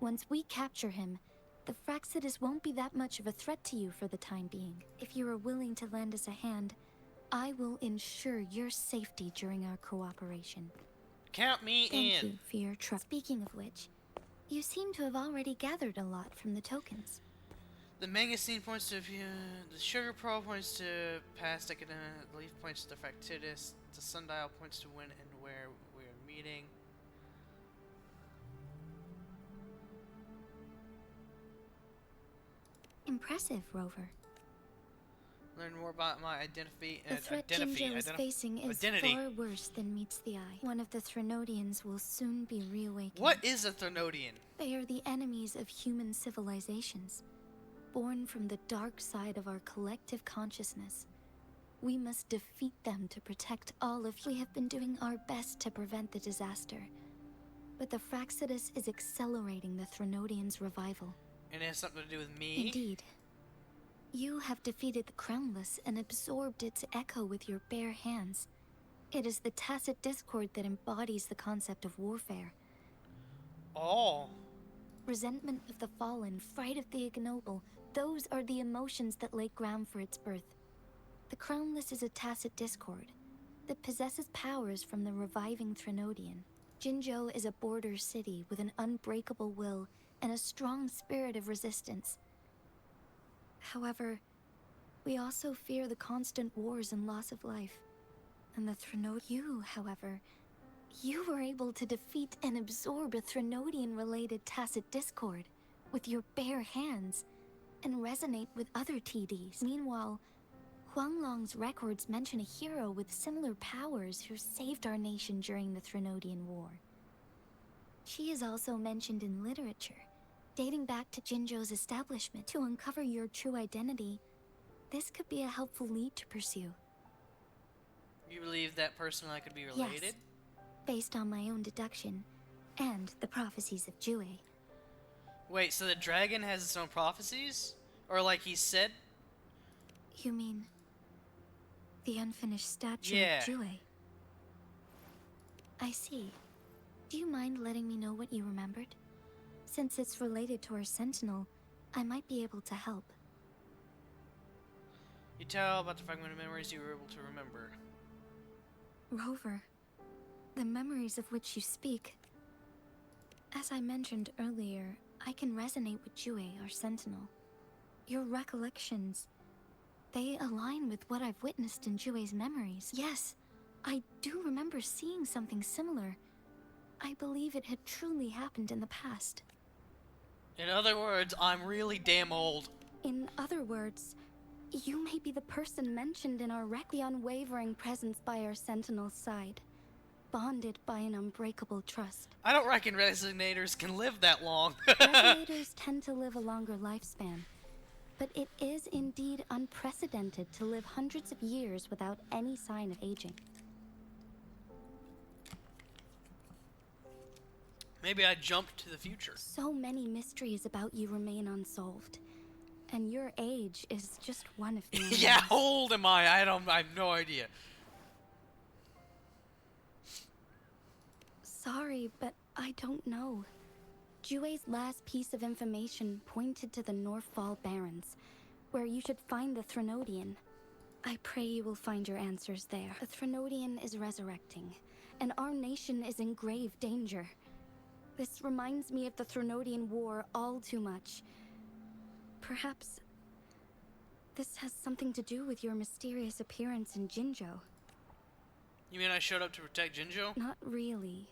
Once we capture him, the Fraxidus won't be that much of a threat to you for the time being. If you are willing to lend us a hand, I will ensure your safety during our cooperation. Count me Thank in. you for your trust. Speaking of which, you seem to have already gathered a lot from the tokens. The Mangosteen points to the Sugar Pearl points to past academic, the Leaf points to Factidus, the Sundial points to when and where we are meeting. Impressive, Rover. Learn more about my identity. The threat Jinzhou is facing is far worse than meets the eye. One of the Threnodians will soon be reawakened. What is a Threnodian? They are the enemies of human civilizations, born from the dark side of our collective consciousness. We must defeat them to protect all of you. We have been doing our best to prevent the disaster, but the Fraxidus is accelerating the Threnodians' revival. And it has something to do with me? Indeed. You have defeated the Crownless and absorbed its echo with your bare hands. It is the tacit discord that embodies the concept of warfare. Oh. Resentment of the fallen, fright of the ignoble, those are the emotions that lay ground for its birth. The Crownless is a tacit discord that possesses powers from the reviving Threnodian. Jinzhou is a border city with an unbreakable will and a strong spirit of resistance. However, we also fear the constant wars and loss of life. And the You, however, you were able to defeat and absorb a Threnodian-related tacit discord with your bare hands and resonate with other TDs. Meanwhile, Huanglong's records mention a hero with similar powers who saved our nation during the Threnodian War. She is also mentioned in literature, dating back to Jinzhou's establishment. To uncover your true identity, this could be a helpful lead to pursue. You believe that person and I could be related? Yes, based on my own deduction, and the prophecies of Jue. Wait, so the dragon has its own prophecies? Or like he said? You mean the unfinished statue Yeah. of Jue? I see. Do you mind letting me know what you remembered? Since it's related to our sentinel, I might be able to help. You tell about the fragmented memories you were able to remember. Rover, the memories of which you speak. As I mentioned earlier, I can resonate with Jue, our sentinel. Your recollections, they align with what I've witnessed in Jue's memories. Yes, I do remember seeing something similar. I believe it had truly happened in the past. In other words, I'm really damn old. In other words, you may be the person mentioned in our the unwavering presence by our sentinel's side, bonded by an unbreakable trust. I don't reckon resonators can live that long. Resonators tend to live a longer lifespan, but it is indeed unprecedented to live hundreds of years without any sign of aging. Maybe I jumped to the future. So many mysteries about you remain unsolved, and your age is just one of them. Yeah, how old am I? I have no idea. Sorry, but I don't know. Jue's last piece of information pointed to the Northfall Barrens, where you should find the Threnodian. I pray you will find your answers there. The Threnodian is resurrecting, and our nation is in grave danger. This reminds me of the Threnodian War all too much. Perhaps this has something to do with your mysterious appearance in Jinzhou. You mean I showed up to protect Jinzhou? Not really.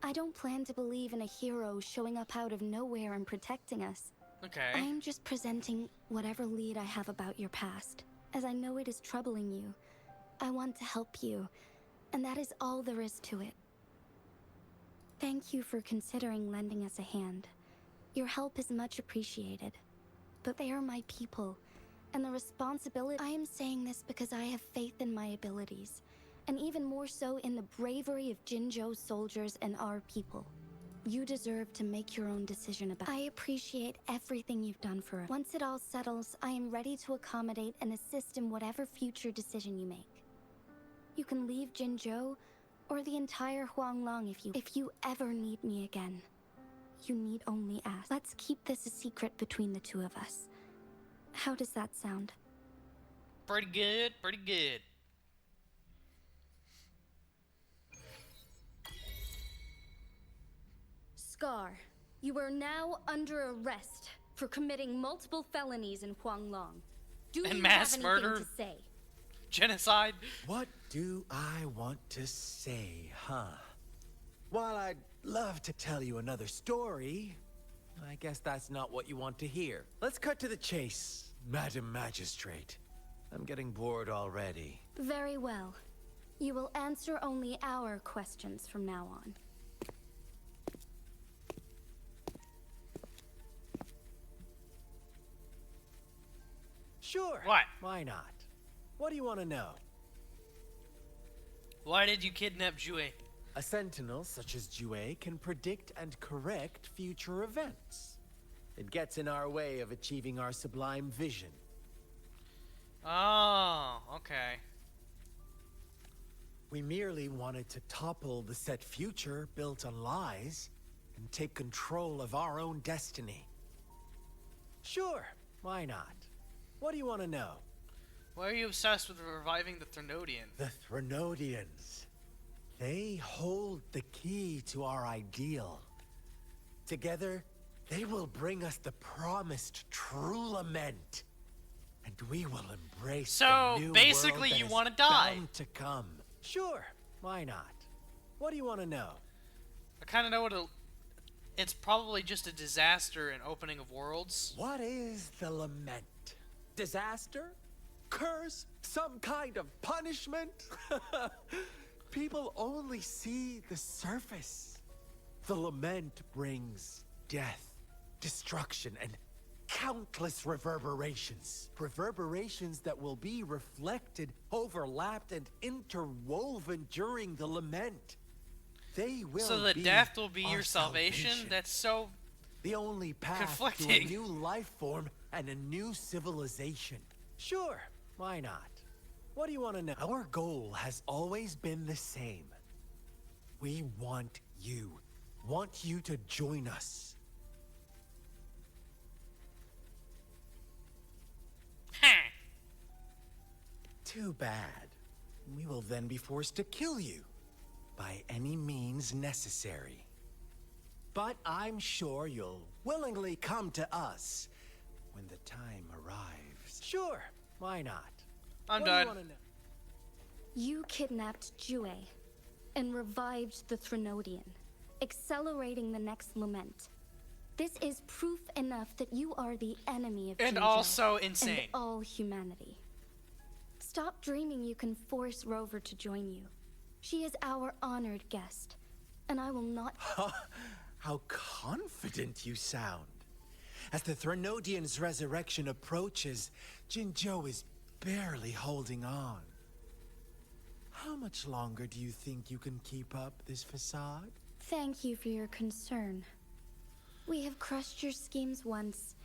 I don't plan to believe in a hero showing up out of nowhere and protecting us. Okay. I'm just presenting whatever lead I have about your past, as I know it is troubling you. I want to help you, and that is all there is to it. Thank you for considering lending us a hand. Your help is much appreciated. But they are my people, and the responsibility— I am saying this because I have faith in my abilities, and even more so in the bravery of Jinzhou's soldiers and our people. You deserve to make your own decision about— I appreciate everything you've done for us. Once it all settles, I am ready to accommodate and assist in whatever future decision you make. You can leave Jinzhou, or the entire Huanglong if you ever need me again. You need only ask. Let's keep this a secret between the two of us. How does that sound? Pretty good, pretty good. Scar, you are now under arrest for committing multiple felonies in Huanglong. Do And you mass have murder? anything to say? Genocide? What do I want to say, huh? While I'd love to tell you another story, I guess that's not what you want to hear. Let's cut to the chase, Madam Magistrate. I'm getting bored already. Very well. You will answer only our questions from now on. Sure. What? Why not? What do you want to know? Why did you kidnap Jue? A sentinel such as Jue can predict and correct future events. It gets in our way of achieving our sublime vision. Oh, okay. We merely wanted to topple the set future built on lies and take control of our own destiny. Sure, why not? What do you want to know? Why are you obsessed with reviving the Threnodian? The Threnodians. They hold the key to our ideal. Together, they will bring us the promised true lament. And we will embrace So, the new basically world you that wanna is die. bound to come. Sure, why not? What do you want to know? I kind of know what it's probably just a disaster and opening of worlds. What is the lament? Disaster? Curse? Some kind of punishment? People only see the surface. The lament brings death, destruction, and countless reverberations. Reverberations that will be reflected, overlapped, and interwoven during the lament. They will So the be death will be our your salvation? salvation. That's so... The only path to a conflicting. new life form and a new civilization. Sure, why not? What do you want to know? Our goal has always been the same. We want you to join us. Too bad. We will then be forced to kill you by any means necessary. But I'm sure you'll willingly come to us when the time arrives. Sure, why not? I'm What do you done. wanna know? You kidnapped Jue and revived the Threnodian, accelerating the next lament. This is proof enough that you are the enemy of And Jinzhou also insane. and all humanity. Stop dreaming you can force Rover to join you. She is our honored guest, and I will not— How confident you sound. As the Threnodian's resurrection approaches, Jinzhou is barely holding on. How much longer do you think you can keep up this facade? Thank you for your concern. We have crushed your schemes once,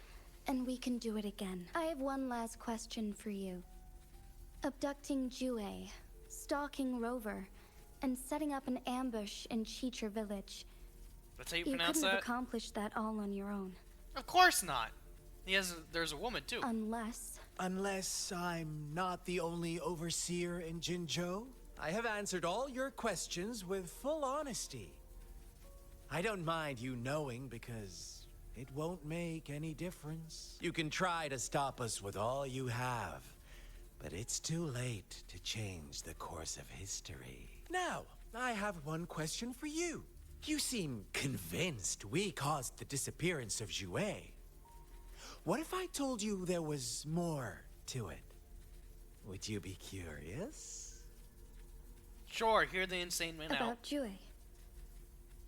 and we can do it again. I have one last question for you. Abducting Jue, stalking Rover, and setting up an ambush in Cheecher village. That's how you You pronounce couldn't have that? accomplished that all on your own. Of course not. There's a woman too. Unless I'm not the only overseer in Jinzhou, I have answered all your questions with full honesty. I don't mind you knowing because it won't make any difference. You can try to stop us with all you have, but it's too late to change the course of history. Now, I have one question for you. You seem convinced we caused the disappearance of Jue. What if I told you there was more to it? Would you be curious? Sure, hear the insane man out. About Jue.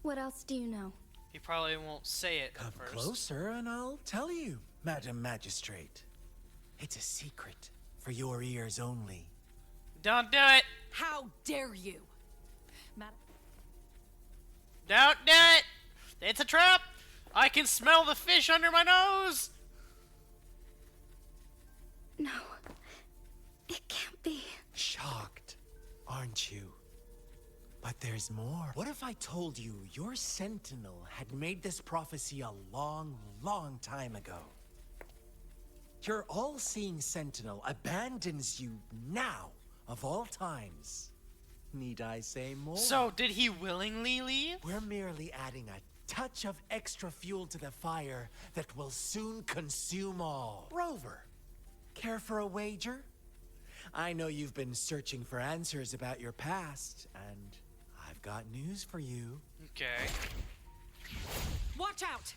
What else do you know? He probably won't say it Come first. closer and I'll tell you, Madam Magistrate. It's a secret for your ears only. Don't do it! How dare you? Don't do it! It's a trap! I can smell the fish under my nose! No. It can't be. Shocked, aren't you? But there's more. What if I told you your sentinel had made this prophecy a long, long time ago? Your all-seeing sentinel abandons you now, of all times. Need I say more? So, did he willingly leave? We're merely adding a touch of extra fuel to the fire that will soon consume all. Rover, care for a wager? I know you've been searching for answers about your past, and I've got news for you. Okay. Watch out!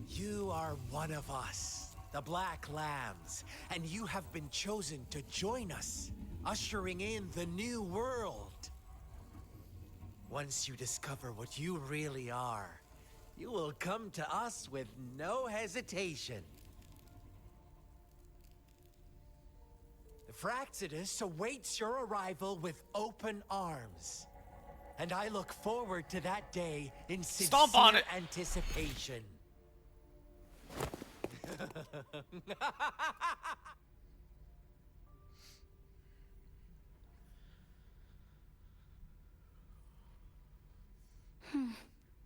You are one of us, the Black Lambs, and you have been chosen to join us, ushering in the new world. Once you discover what you really are, you will come to us with no hesitation. The Fraxidus awaits your arrival with open arms. And I look forward to that day in Stomp on sincere it. anticipation.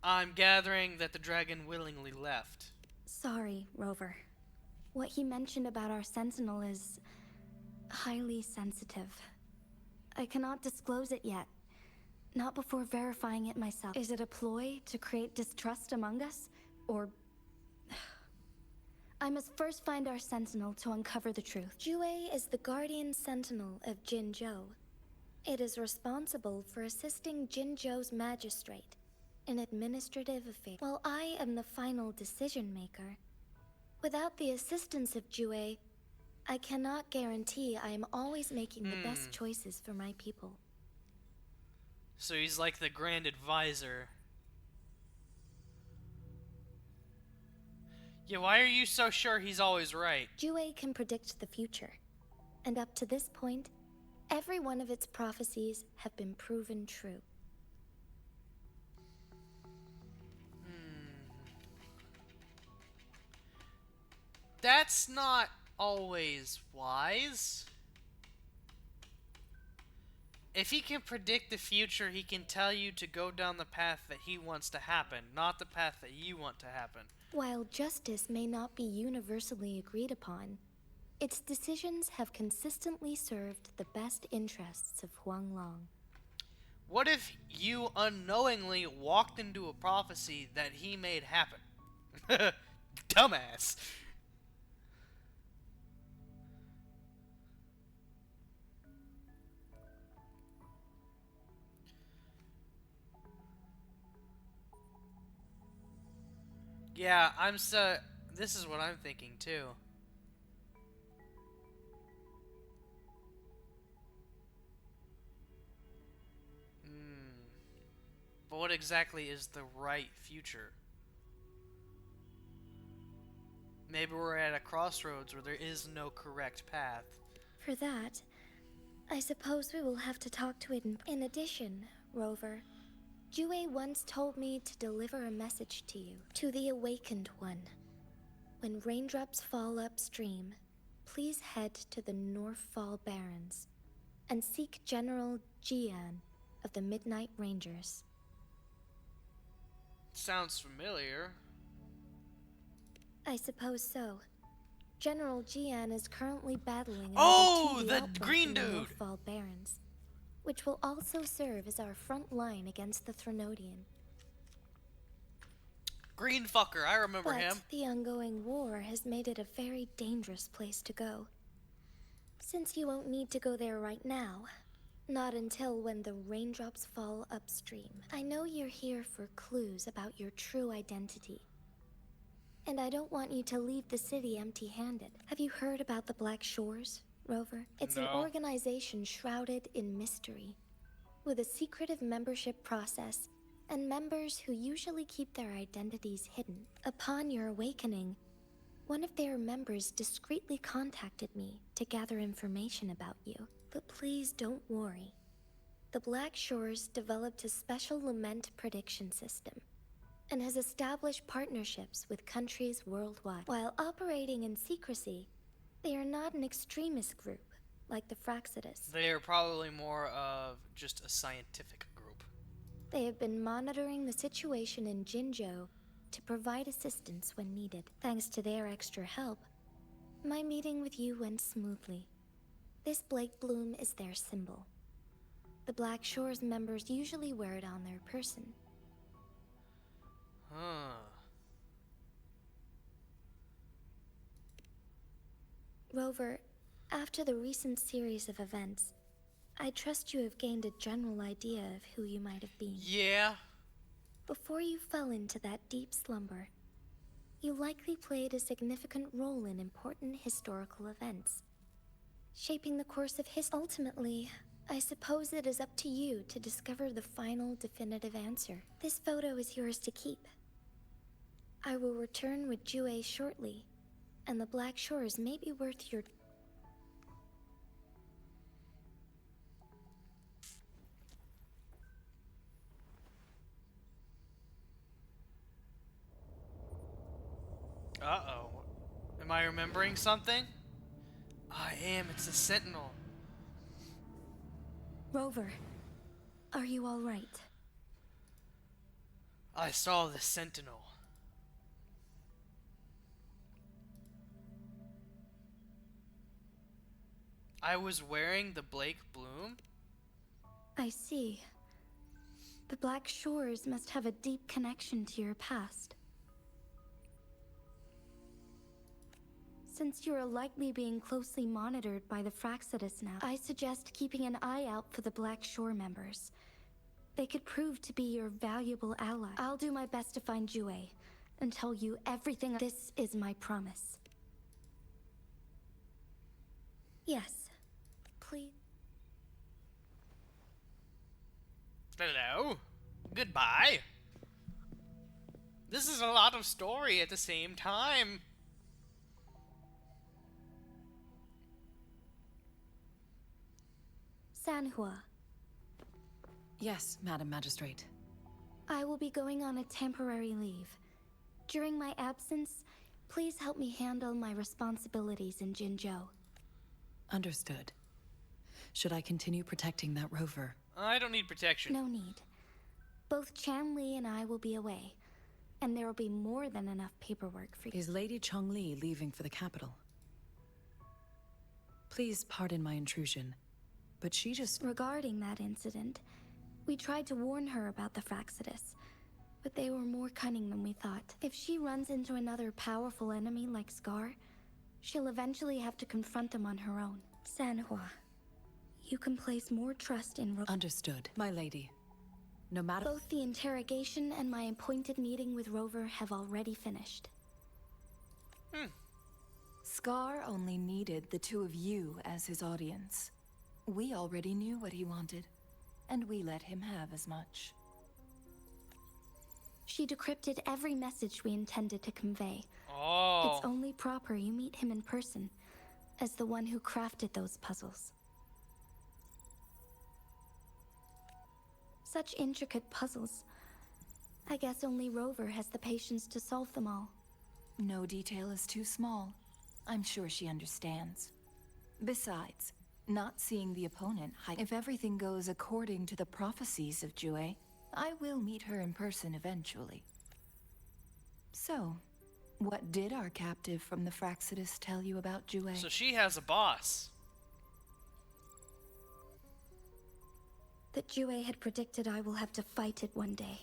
I'm gathering that the dragon willingly left. Sorry, Rover. What he mentioned about our sentinel is highly sensitive. I cannot disclose it yet. Not before verifying it myself. Is it a ploy to create distrust among us? Or... I must first find our sentinel to uncover the truth. Jue is the guardian sentinel of Jinzhou. It is responsible for assisting Jinzhou's magistrate in administrative affairs, while I am the final decision maker. Without the assistance of Jue, I cannot guarantee I am always making the best choices for my people. So he's like the grand advisor. Yeah, why are you so sure he's always right? Jue can predict the future, and up to this point, every one of its prophecies have been proven true. That's not always wise. If he can predict the future, he can tell you to go down the path that he wants to happen, not the path that you want to happen. While justice may not be universally agreed upon, its decisions have consistently served the best interests of Huanglong. What if you unknowingly walked into a prophecy that he made happen? Dumbass. Yeah, this is what I'm thinking too. But what exactly is the right future? Maybe we're at a crossroads where there is no correct path. For that, I suppose we will have to talk to it in addition, Rover. Jue once told me to deliver a message to you, to the Awakened One. When raindrops fall upstream, please head to the Northfall Barrens and seek General Jian of the Midnight Rangers. Sounds familiar. I suppose so. General Jian is currently battling Oh, another TB the outbreak green in the dude. Northfall Barrens, which will also serve as our front line against the Threnodian. Green fucker, I remember But him. the ongoing war has made it a very dangerous place to go. Since you won't need to go there right now, not until when the raindrops fall upstream. I know you're here for clues about your true identity. And I don't want you to leave the city empty-handed. Have you heard about the Black Shores, Rover? It's an No. organization shrouded in mystery, with a secretive membership process, and members who usually keep their identities hidden. Upon your awakening, one of their members discreetly contacted me to gather information about you. But please don't worry. The Black Shores developed a special lament prediction system and has established partnerships with countries worldwide. While operating in secrecy, they are not an extremist group like the Fraxidus. They are probably more of just a scientific group. They have been monitoring the situation in Jinzhou to provide assistance when needed. Thanks to their extra help, my meeting with you went smoothly. This Blake Bloom is their symbol. The Black Shores members usually wear it on their person. Huh. Rover, after the recent series of events, I trust you have gained a general idea of who you might have been. Yeah. Before you fell into that deep slumber, you likely played a significant role in important historical events, shaping the course of history. Ultimately, I suppose it is up to you to discover the final definitive answer. This photo is yours to keep. I will return with Jue shortly, and the Black Shores may be worth your... Uh-oh. Am I remembering something? I am. It's a sentinel. Rover, are you all right? I saw the sentinel. I was wearing the Blake Bloom? I see. The Black Shores must have a deep connection to your past. Since you are likely being closely monitored by the Fraxidus now, I suggest keeping an eye out for the Black Shore members. They could prove to be your valuable ally. I'll do my best to find Jue and tell you everything. This is my promise. Yes. Please. Hello. Goodbye. This is a lot of story at the same time. Sanhua, Yes, Madam Magistrate. I will be going on a temporary leave. During my absence, please help me handle my responsibilities in Jinzhou. Understood. Should I continue protecting that rover? I don't need protection. No need. Both Chanli and I will be away, and there will be more than enough paperwork for you. Is Lady Chongli leaving for the capital? Please pardon my intrusion, but she just... Regarding that incident, we tried to warn her about the Fraxidus, but they were more cunning than we thought. If she runs into another powerful enemy like Scar, she'll eventually have to confront them on her own. Sanhua, you can place more trust in Understood, my lady. No matter... Both the interrogation and my appointed meeting with Rover have already finished. Scar only needed the two of you as his audience. We already knew what he wanted, and we let him have as much. She decrypted every message we intended to convey. Oh. It's only proper you meet him in person, as the one who crafted those puzzles. Such intricate puzzles. I guess only Rover has the patience to solve them all. No detail is too small. I'm sure she understands. Besides, not seeing the opponent, if everything goes according to the prophecies of Jue, I will meet her in person eventually. So, What did our captive from the Fraxidus tell you about Jue? So she has a boss. That Jue had predicted I will have to fight it one day.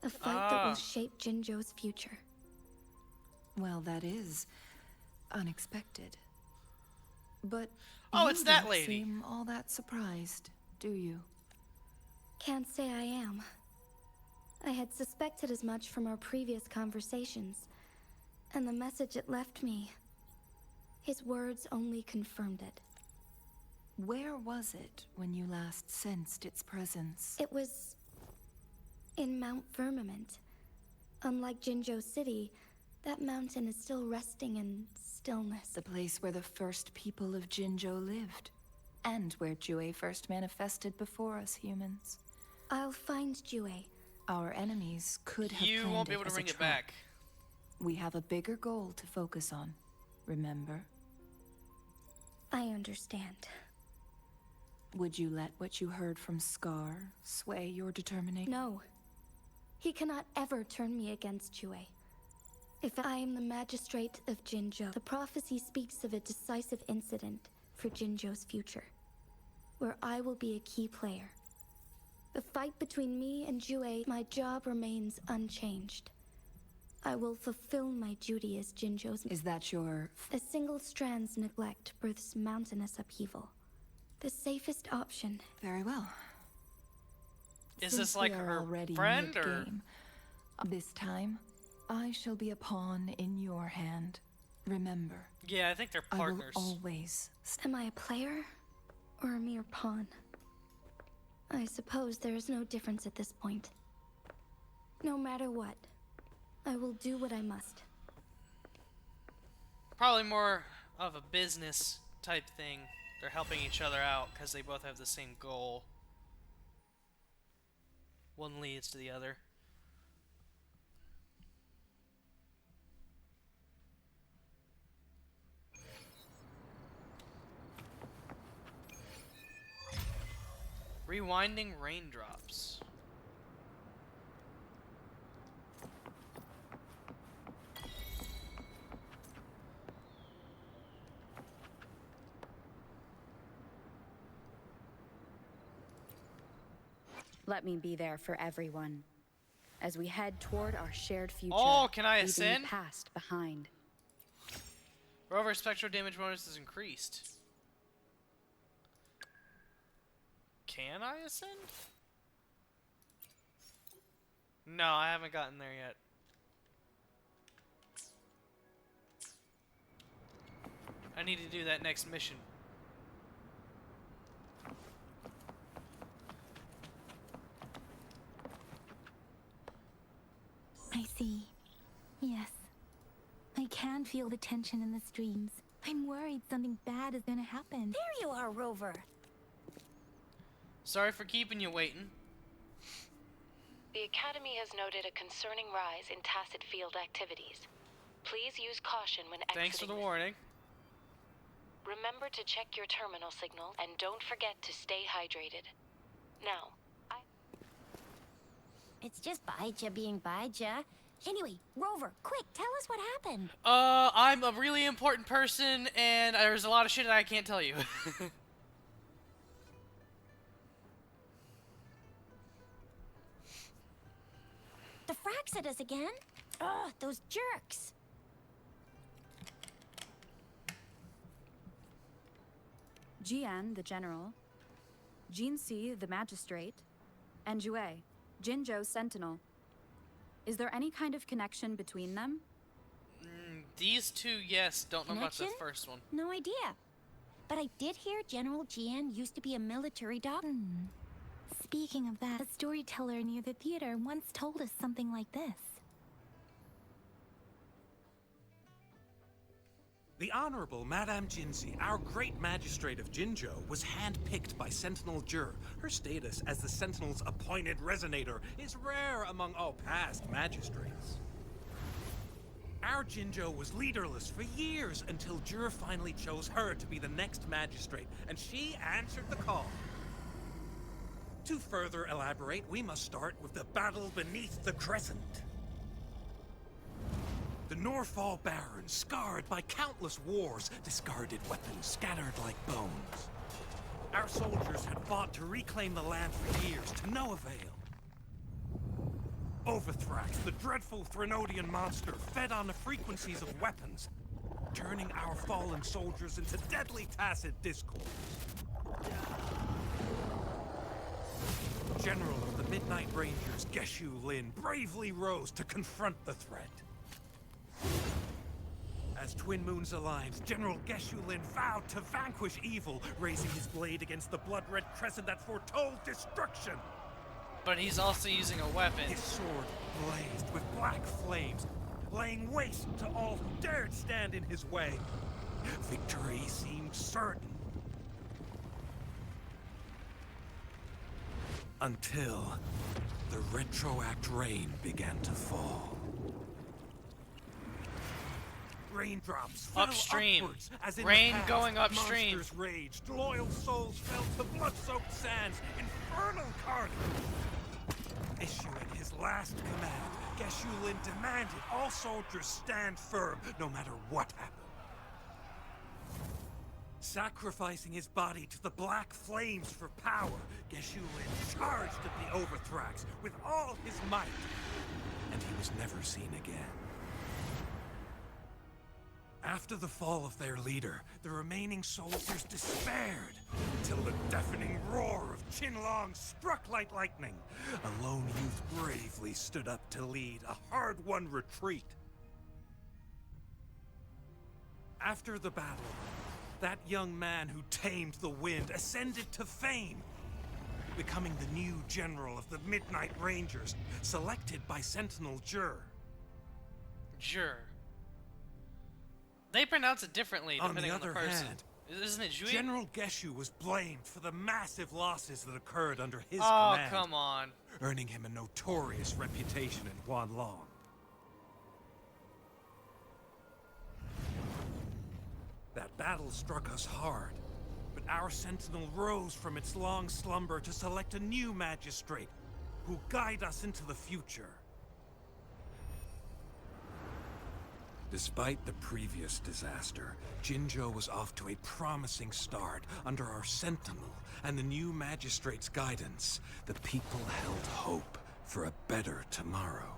A fight that will shape Jinzhou's future. Well, that is unexpected. But oh, you it's that don't lady. Seem all that surprised, do you? Can't say I am. I had suspected as much from our previous conversations, and the message it left me. His words only confirmed it. Where was it when you last sensed its presence? It was in Mount Firmament. Unlike Jinzhou City, that mountain is still resting in stillness. The place where the first people of Jinzhou lived, and where Jue first manifested before us humans. I'll find Jue. Our enemies could have You planned won't be able to as a bring it trap. back. We have a bigger goal to focus on, remember? I understand. Would you let what you heard from Scar sway your determination? No. He cannot ever turn me against Jue. If I am the magistrate of Jinzhou, the prophecy speaks of a decisive incident for Jinzhou's future, where I will be a key player. The fight between me and Jue, my job remains unchanged. I will fulfill my duty as Jinzhou's... Is that your... A single strand's neglect births mountainous upheaval. The safest option. Very well. Is Since this like we are her already friend or? mid-game, this time, I shall be a pawn in your hand. Remember, Yeah, I think they're partners. I will always... Am I a player or a mere pawn? I suppose there is no difference at this point. No matter what, I will do what I must. Probably more of a business type thing. They're helping each other out because they both have the same goal. One leads to the other. Rewinding raindrops. Let me be there for everyone as we head toward our shared future. Oh, can I leaving ascend? the past behind. Rover spectral damage bonus is increased. Can I ascend? No, I haven't gotten there yet. I need to do that next mission. I see. Yes. I can feel the tension in the streams. I'm worried something bad is gonna happen. There you are, Rover. Sorry for keeping you waiting. The Academy has noted a concerning rise in tacit field activities. Please use caution when exiting. Thanks for the warning. Remember to check your terminal signals and don't forget to stay hydrated. Now, It's just Baija being Baija. Anyway, Rover, quick, tell us what happened. I'm a really important person, and there's a lot of shit that I can't tell you. The Fraxidus again? Ugh, those jerks. Jian, the general, Jinxi, the magistrate, and Jue, Jinzhou's sentinel. Is there any kind of connection between them? These two, yes. Don't know about the Connection? first one. No idea. But I did hear General Jian used to be a military doctor. Speaking of that, a storyteller near the theater once told us something like this. The Honorable Madame Jinxi, our great magistrate of Jinzhou, was handpicked by Sentinel Jur. Her status as the Sentinel's appointed resonator is rare among all past magistrates. Our Jinzhou was leaderless for years until Jur finally chose her to be the next magistrate, and she answered the call. To further elaborate, we must start with the battle beneath the crescent. The Norfall barons, scarred by countless wars, discarded weapons scattered like bones. Our soldiers had fought to reclaim the land for years, to no avail. Overthrax, the dreadful Threnodian monster, fed on the frequencies of weapons, turning our fallen soldiers into deadly tacit discords. General of the Midnight Rangers, Geshu Lin, bravely rose to confront the threat. As Twin Moons aligned, General Geshu Lin vowed to vanquish evil, raising his blade against the blood-red crescent that foretold destruction. But he's also using a weapon. His sword blazed with black flames, laying waste to all who dared stand in his way. Victory seemed certain. Until the retroact rain began to fall. Raindrops fell Upstream. upwards, as in Rain the past, going upstream. Monsters raged, loyal souls fell to blood-soaked sands, infernal carnage. Issuing his last command, Geshu Lin demanded all soldiers stand firm, no matter what happened. Sacrificing his body to the black flames for power, Geshu Lin charged at the Overthrax with all his might, and he was never seen again. After the fall of their leader, the remaining soldiers despaired, until the deafening roar of Qinlong struck like lightning. A lone youth bravely stood up to lead a hard-won retreat. After the battle, that young man who tamed the wind ascended to fame, becoming the new general of the Midnight Rangers, selected by Sentinel Jur. Jur. They pronounce it differently depending on the person. Hand, Isn't it Jui? General Geshu was blamed for the massive losses that occurred under his Oh, command, come on. earning him a notorious reputation in Guanlong. That battle struck us hard, but our sentinel rose from its long slumber to select a new magistrate who'll guide us into the future. Despite the previous disaster, Jinzhou was off to a promising start under our sentinel and the new magistrate's guidance. The people held hope for a better tomorrow.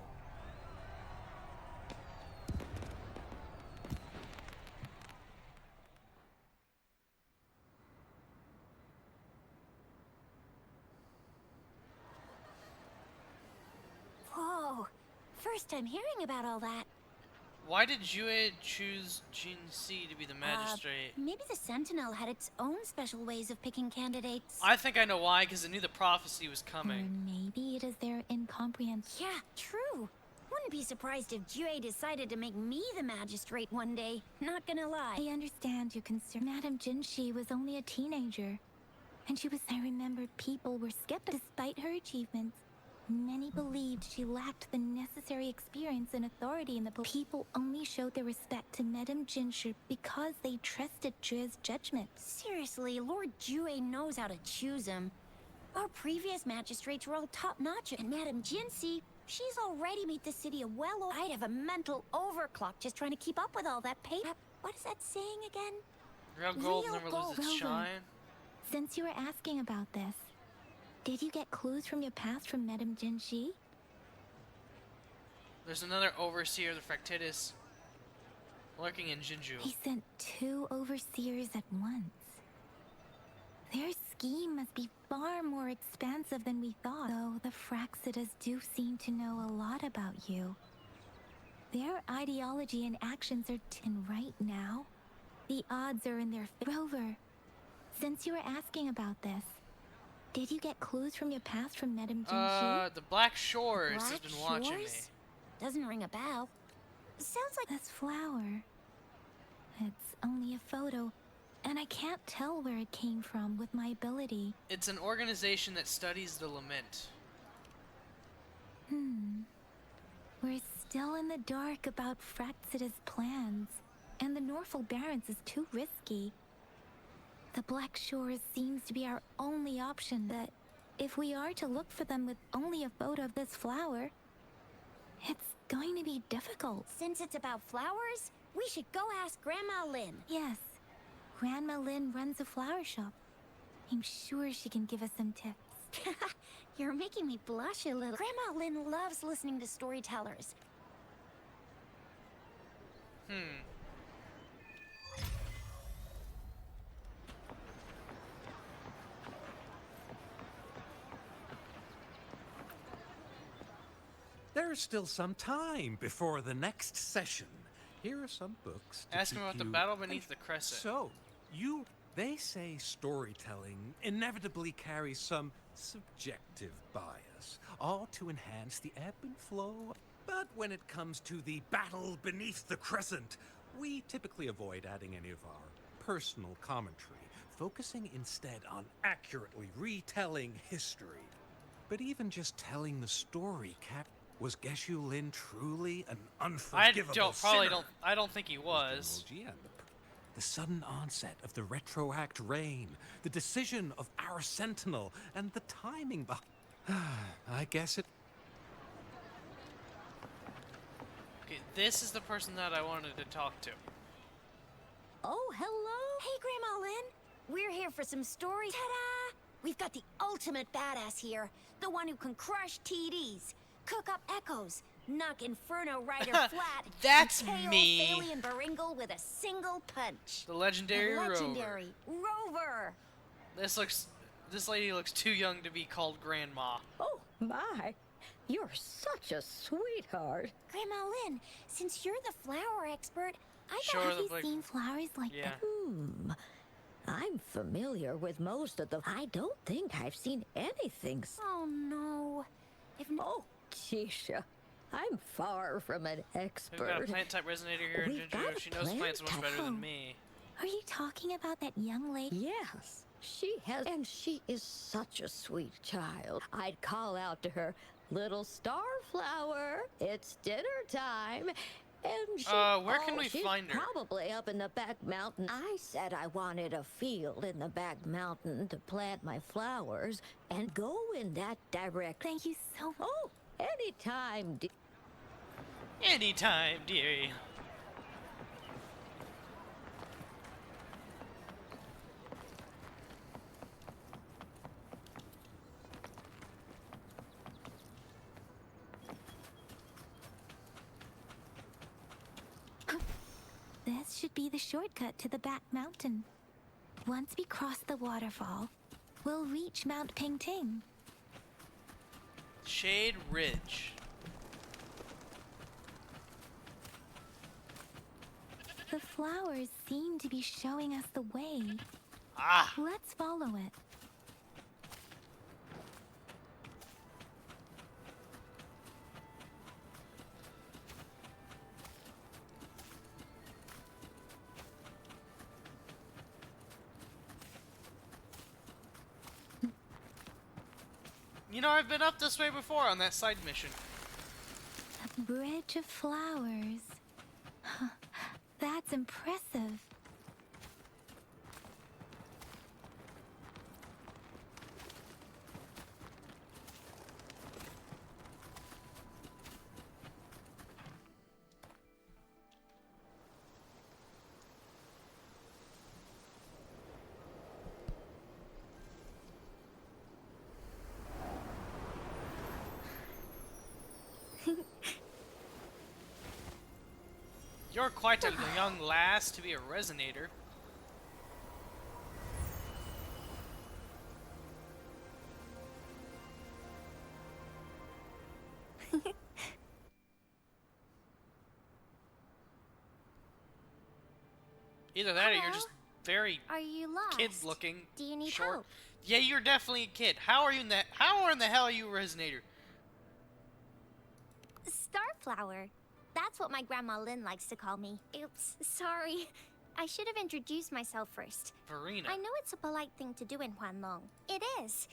Whoa. First time hearing about all that. Why did Jue choose Jin Si to be the magistrate? Maybe the Sentinel had its own special ways of picking candidates. I think I know why, because it knew the prophecy was Or coming. maybe it is their incomprehension. Yeah, true. Wouldn't be surprised if Jue decided to make me the magistrate one day. Not gonna lie. I understand your concern. Madame Jinshi was only a teenager, and I remembered people were skeptical despite her achievements. Many believed she lacked the necessary experience and authority in the people only showed their respect to Madame Jinshi because they trusted Jue's judgment. Seriously, Lord Jue knows how to choose him. Our previous magistrates were all top-notch, and Madame Jinsi, she's already made the city a I'd have a mental overclock just trying to keep up with all that paper. What is that saying again? Real gold Real never gold. loses its shine. Since you were asking about this, did you get clues from your past from Madame Jinshi? There's another overseer of the Fractitus lurking in Jinju. He sent 2 overseers at once. Their scheme must be far more expansive than we thought, though the Fraxitas do seem to know a lot about you. Their ideology and actions are and right now, the odds are in their favor. Rover, since you were asking about this, did you get clues from your past from Madame Jinshi? The Black Shores has Black been watching me. Shores? Doesn't ring a bell. Sounds like This flower. It's only a photo, and I can't tell where it came from with my ability. It's an organization that studies the lament. We're still in the dark about Fraxita's plans, and the Norfolk Barrens is too risky. The Black Shores seems to be our only option, but if we are to look for them with only a photo of this flower, it's going to be difficult. Since it's about flowers, we should go ask Grandma Lynn. Yes. Grandma Lynn runs a flower shop. I'm sure she can give us some tips. You're making me blush a little. Grandma Lynn loves listening to storytellers. There's still some time before the next session. Here are some books to Ask him keep about the you- battle beneath the crescent. So, they say storytelling inevitably carries some subjective bias, all to enhance the ebb and flow. But when it comes to the battle beneath the crescent, we typically avoid adding any of our personal commentary, focusing instead on accurately retelling history. But even just telling the story, was Geshu Lin truly an unforgivable sinner? I don't think he was. The sudden onset of the retroact rain, the decision of our sentinel, and the timing behind. I guess it. Okay, this is the person that I wanted to talk to. Oh, hello. Hey, Grandma Lynn. We're here for some stories. Ta-da! We've got the ultimate badass here. The one who can crush TDs, cook up echoes, knock Inferno Rider flat, That's and KO me. Alien Baringle with a single punch. The legendary Rover. This lady looks too young to be called Grandma. Oh, my. You're such a sweetheart. Grandma Lynn, since you're the flower expert, I Sure, thought the you've big- seen flowers like Yeah. that. I'm familiar with most of the. I don't think I've seen anything. Oh, no. Oh, Keisha. I'm far from an expert. We've got a plant type resonator here in We've Ginger. got a She knows plants much plant better type. than me. Are you talking about that young lady? Yes, she has, and she is such a sweet child. I'd call out to her, "Little starflower, it's dinner time." And she, where can we she's find her? Probably up in the back mountain. I said I wanted a field in the back mountain to plant my flowers and go in that direction. Thank you so much. Oh, anytime. Anytime, dearie. This should be the shortcut to the back mountain. Once we cross the waterfall, we'll reach Mount Pingting. Shade Ridge. The flowers seem to be showing us the way. Ah! Let's follow it. You know, I've been up this way before on that side mission. A bridge of flowers. That's impressive. You're quite a young lass to be a resonator. Either that or you're just very Are you lost? kid-looking. Do you need short. help? Yeah, you're definitely a kid. How in the hell are you a resonator? Starflower. That's what my Grandma Lynn likes to call me. Oops, sorry. I should have introduced myself first. Verena. I know it's a polite thing to do in Huanlong. It is.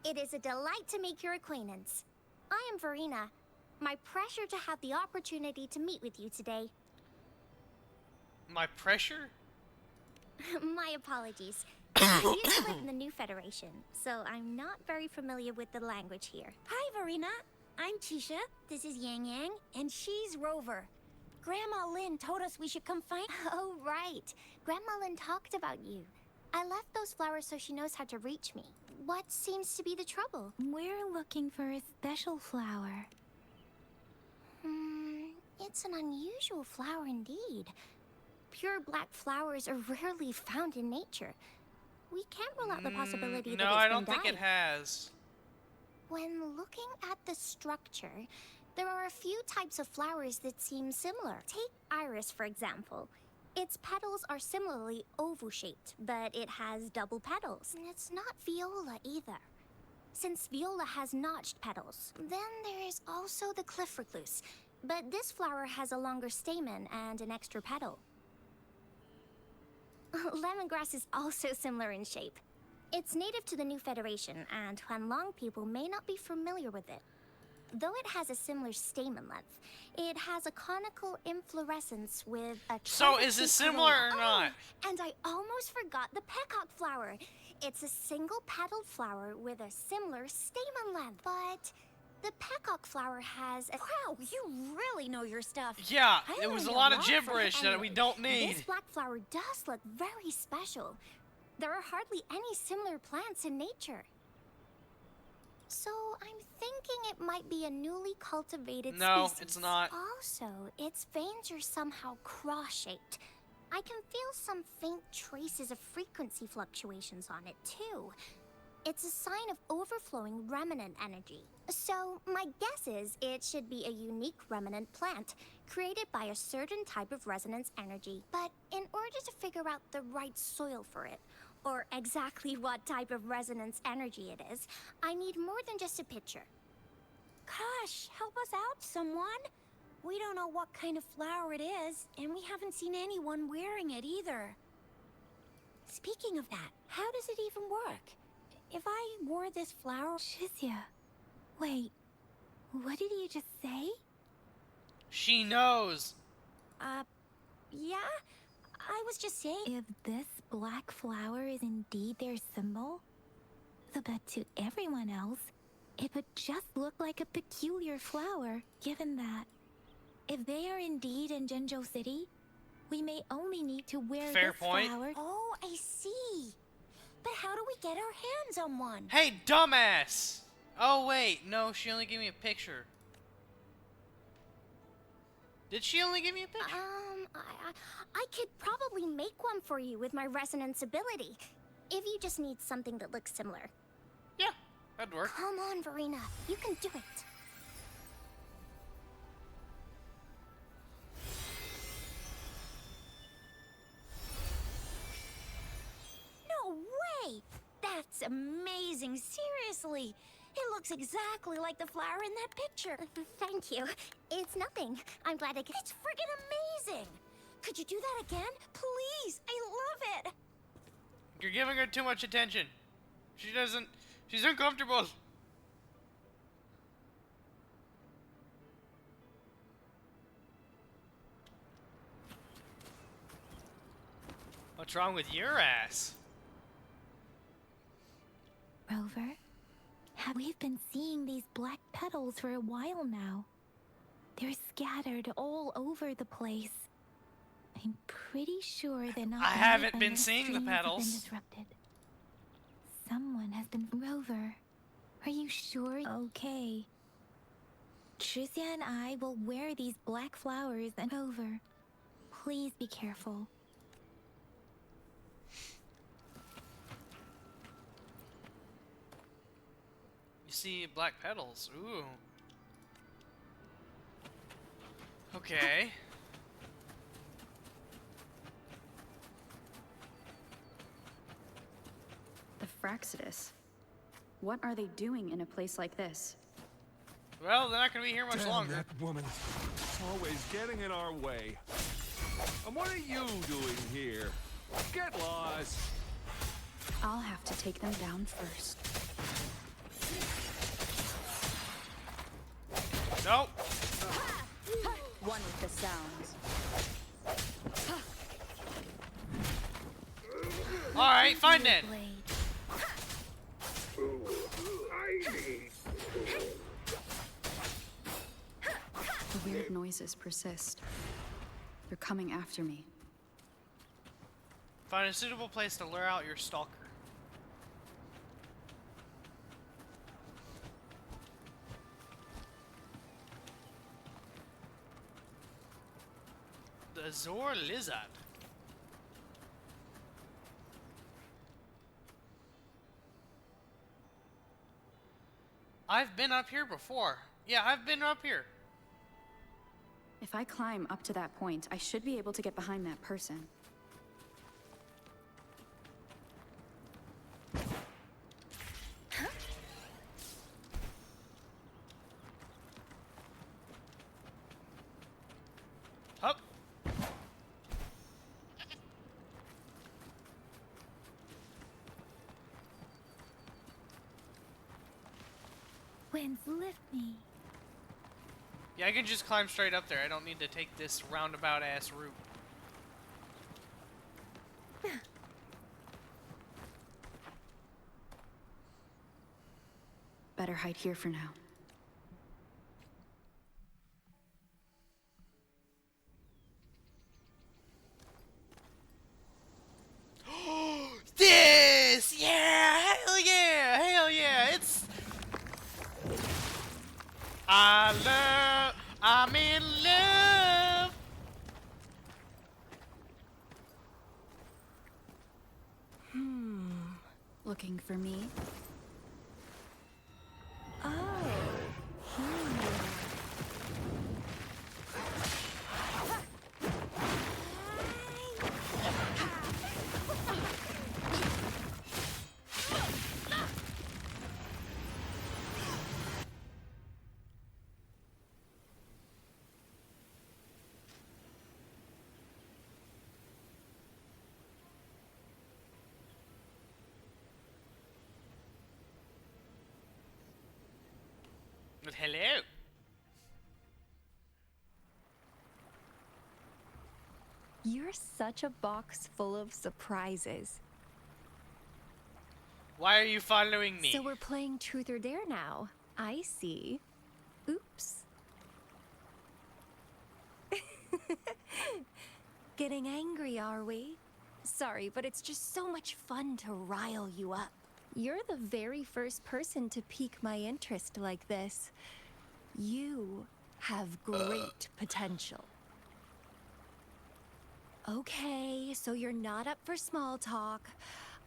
It is a delight to make your acquaintance. I am Verena. My pleasure to have the opportunity to meet with you today. My pressure? My apologies. I used to live in the New Federation, so I'm not very familiar with the language here. Hi, Verena. I'm Tisha, this is Yang Yang, and she's Rover. Grandma Lynn told us we should come find— Oh, right. Grandma Lynn talked about you. I left those flowers so she knows how to reach me. What seems to be the trouble? We're looking for a special flower. It's an unusual flower indeed. Pure black flowers are rarely found in nature. We can't rule out the possibility that No, it's I been don't think dyed. it has. When looking at the structure, there are a few types of flowers that seem similar. Take iris, for example. Its petals are similarly oval-shaped, but it has double petals. And it's not viola either, since viola has notched petals. Then there is also the cliff recluse, but this flower has a longer stamen and an extra petal. Lemongrass is also similar in shape. It's native to the New Federation, and Huanlong people may not be familiar with it. Though it has a similar stamen length, it has a conical inflorescence with a— So is it similar or not? Oh, and I almost forgot the peacock flower. It's a single-petaled flower with a similar stamen length, but the peacock flower has a— Wow, you really know your stuff. Yeah, I it was a learned lot of lot from gibberish that we Emily. don't need. This black flower does look very special. There are hardly any similar plants in nature. So I'm thinking it might be a newly cultivated No, species. it's not. Also, its veins are somehow cross-shaped. I can feel some faint traces of frequency fluctuations on it, too. It's a sign of overflowing remnant energy. So my guess is it should be a unique remnant plant created by a certain type of resonance energy. But in order to figure out the right soil for it, or exactly what type of resonance energy it is, I need more than just a picture. Gosh, help us out, someone. We don't know what kind of flower it is, and we haven't seen anyone wearing it either. Speaking of that, how does it even work? If I wore this flower— Shizia, wait, what did you just say? She knows. Yeah? I was just saying— If this black flower is indeed their symbol, but to everyone else, it would just look like a peculiar flower, given that if they are indeed in Jinzhou City, we may only need to wear Fair this point. flower. Oh, I see. But how do we get our hands on one? Hey, dumbass! Oh, wait. No, she only gave me a picture. Did she only give me a picture? I could probably make one for you with my resonance ability, if you just need something that looks similar. Yeah, that'd work. Come on, Verena. You can do it. No way! That's amazing, seriously. It looks exactly like the flower in that picture. Thank you. It's nothing. I'm glad I could— It's friggin' amazing! Could you do that again? Please! I love it! You're giving her too much attention. She's uncomfortable. What's wrong with your ass? Rover, we've been seeing these black petals for a while now. They're scattered all over the place. I'm pretty sure they're not— I haven't when been the seeing the streams have petals. been disrupted. Someone has been— Rover, are you sure? Okay. Tricia and I will wear these black flowers and— Rover, please be careful. You see black petals. Ooh. Okay. The Fraxidus. What are they doing in a place like this? Well, they're not gonna be here much Damn longer. that woman. Always getting in our way. And what are you doing here? Get lost. I'll have to take them down first. Nope. One with the sounds. Alright, fine then. noises persist. They're coming after me. Find a suitable place to lure out your stalker. The Azor Lizard. I've been up here before. Yeah, I've been up here. If I climb up to that point, I should be able to get behind that person. Up. Winds lift me. Yeah, I can just climb straight up there. I don't need to take this roundabout ass route. Better hide here for now. This! Yeah! Hell yeah! Hell yeah! It's... I'm in love! Looking for me? Hello. You're such a box full of surprises. Why are you following me? So we're playing Truth or Dare now. I see. Oops. Getting angry, are we? Sorry, but it's just so much fun to rile you up. You're the very first person to pique my interest like this. You have great potential. Okay, so you're not up for small talk.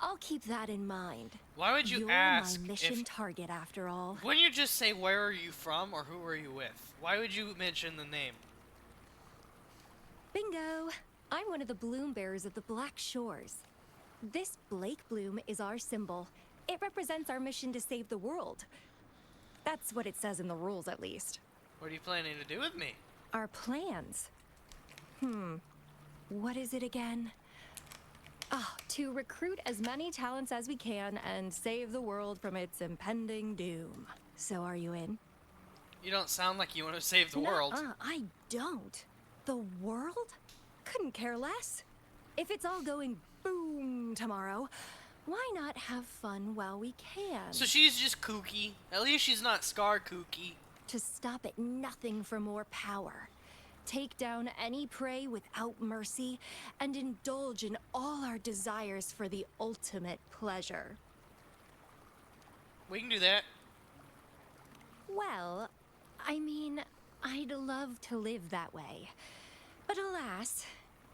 I'll keep that in mind. Why would you You're ask my mission target after all. Wouldn't you just say where are you from or who are you with? Why would you mention the name? Bingo! I'm one of the bloom bearers of the Black Shores. This Blake bloom is our symbol. It represents our mission to save the world. That's what it says in the rules, at least. What are you planning to do with me? Our plans. What is it again? To recruit as many talents as we can and save the world from its impending doom. So are you in? You don't sound like you want to save the world. I don't. The world? Couldn't care less. If it's all going boom tomorrow, why not have fun while we can? So she's just kooky. At least she's not Scar kooky. To stop at nothing for more power. Take down any prey without mercy, and indulge in all our desires for the ultimate pleasure. We can do that. Well, I mean, I'd love to live that way. But alas,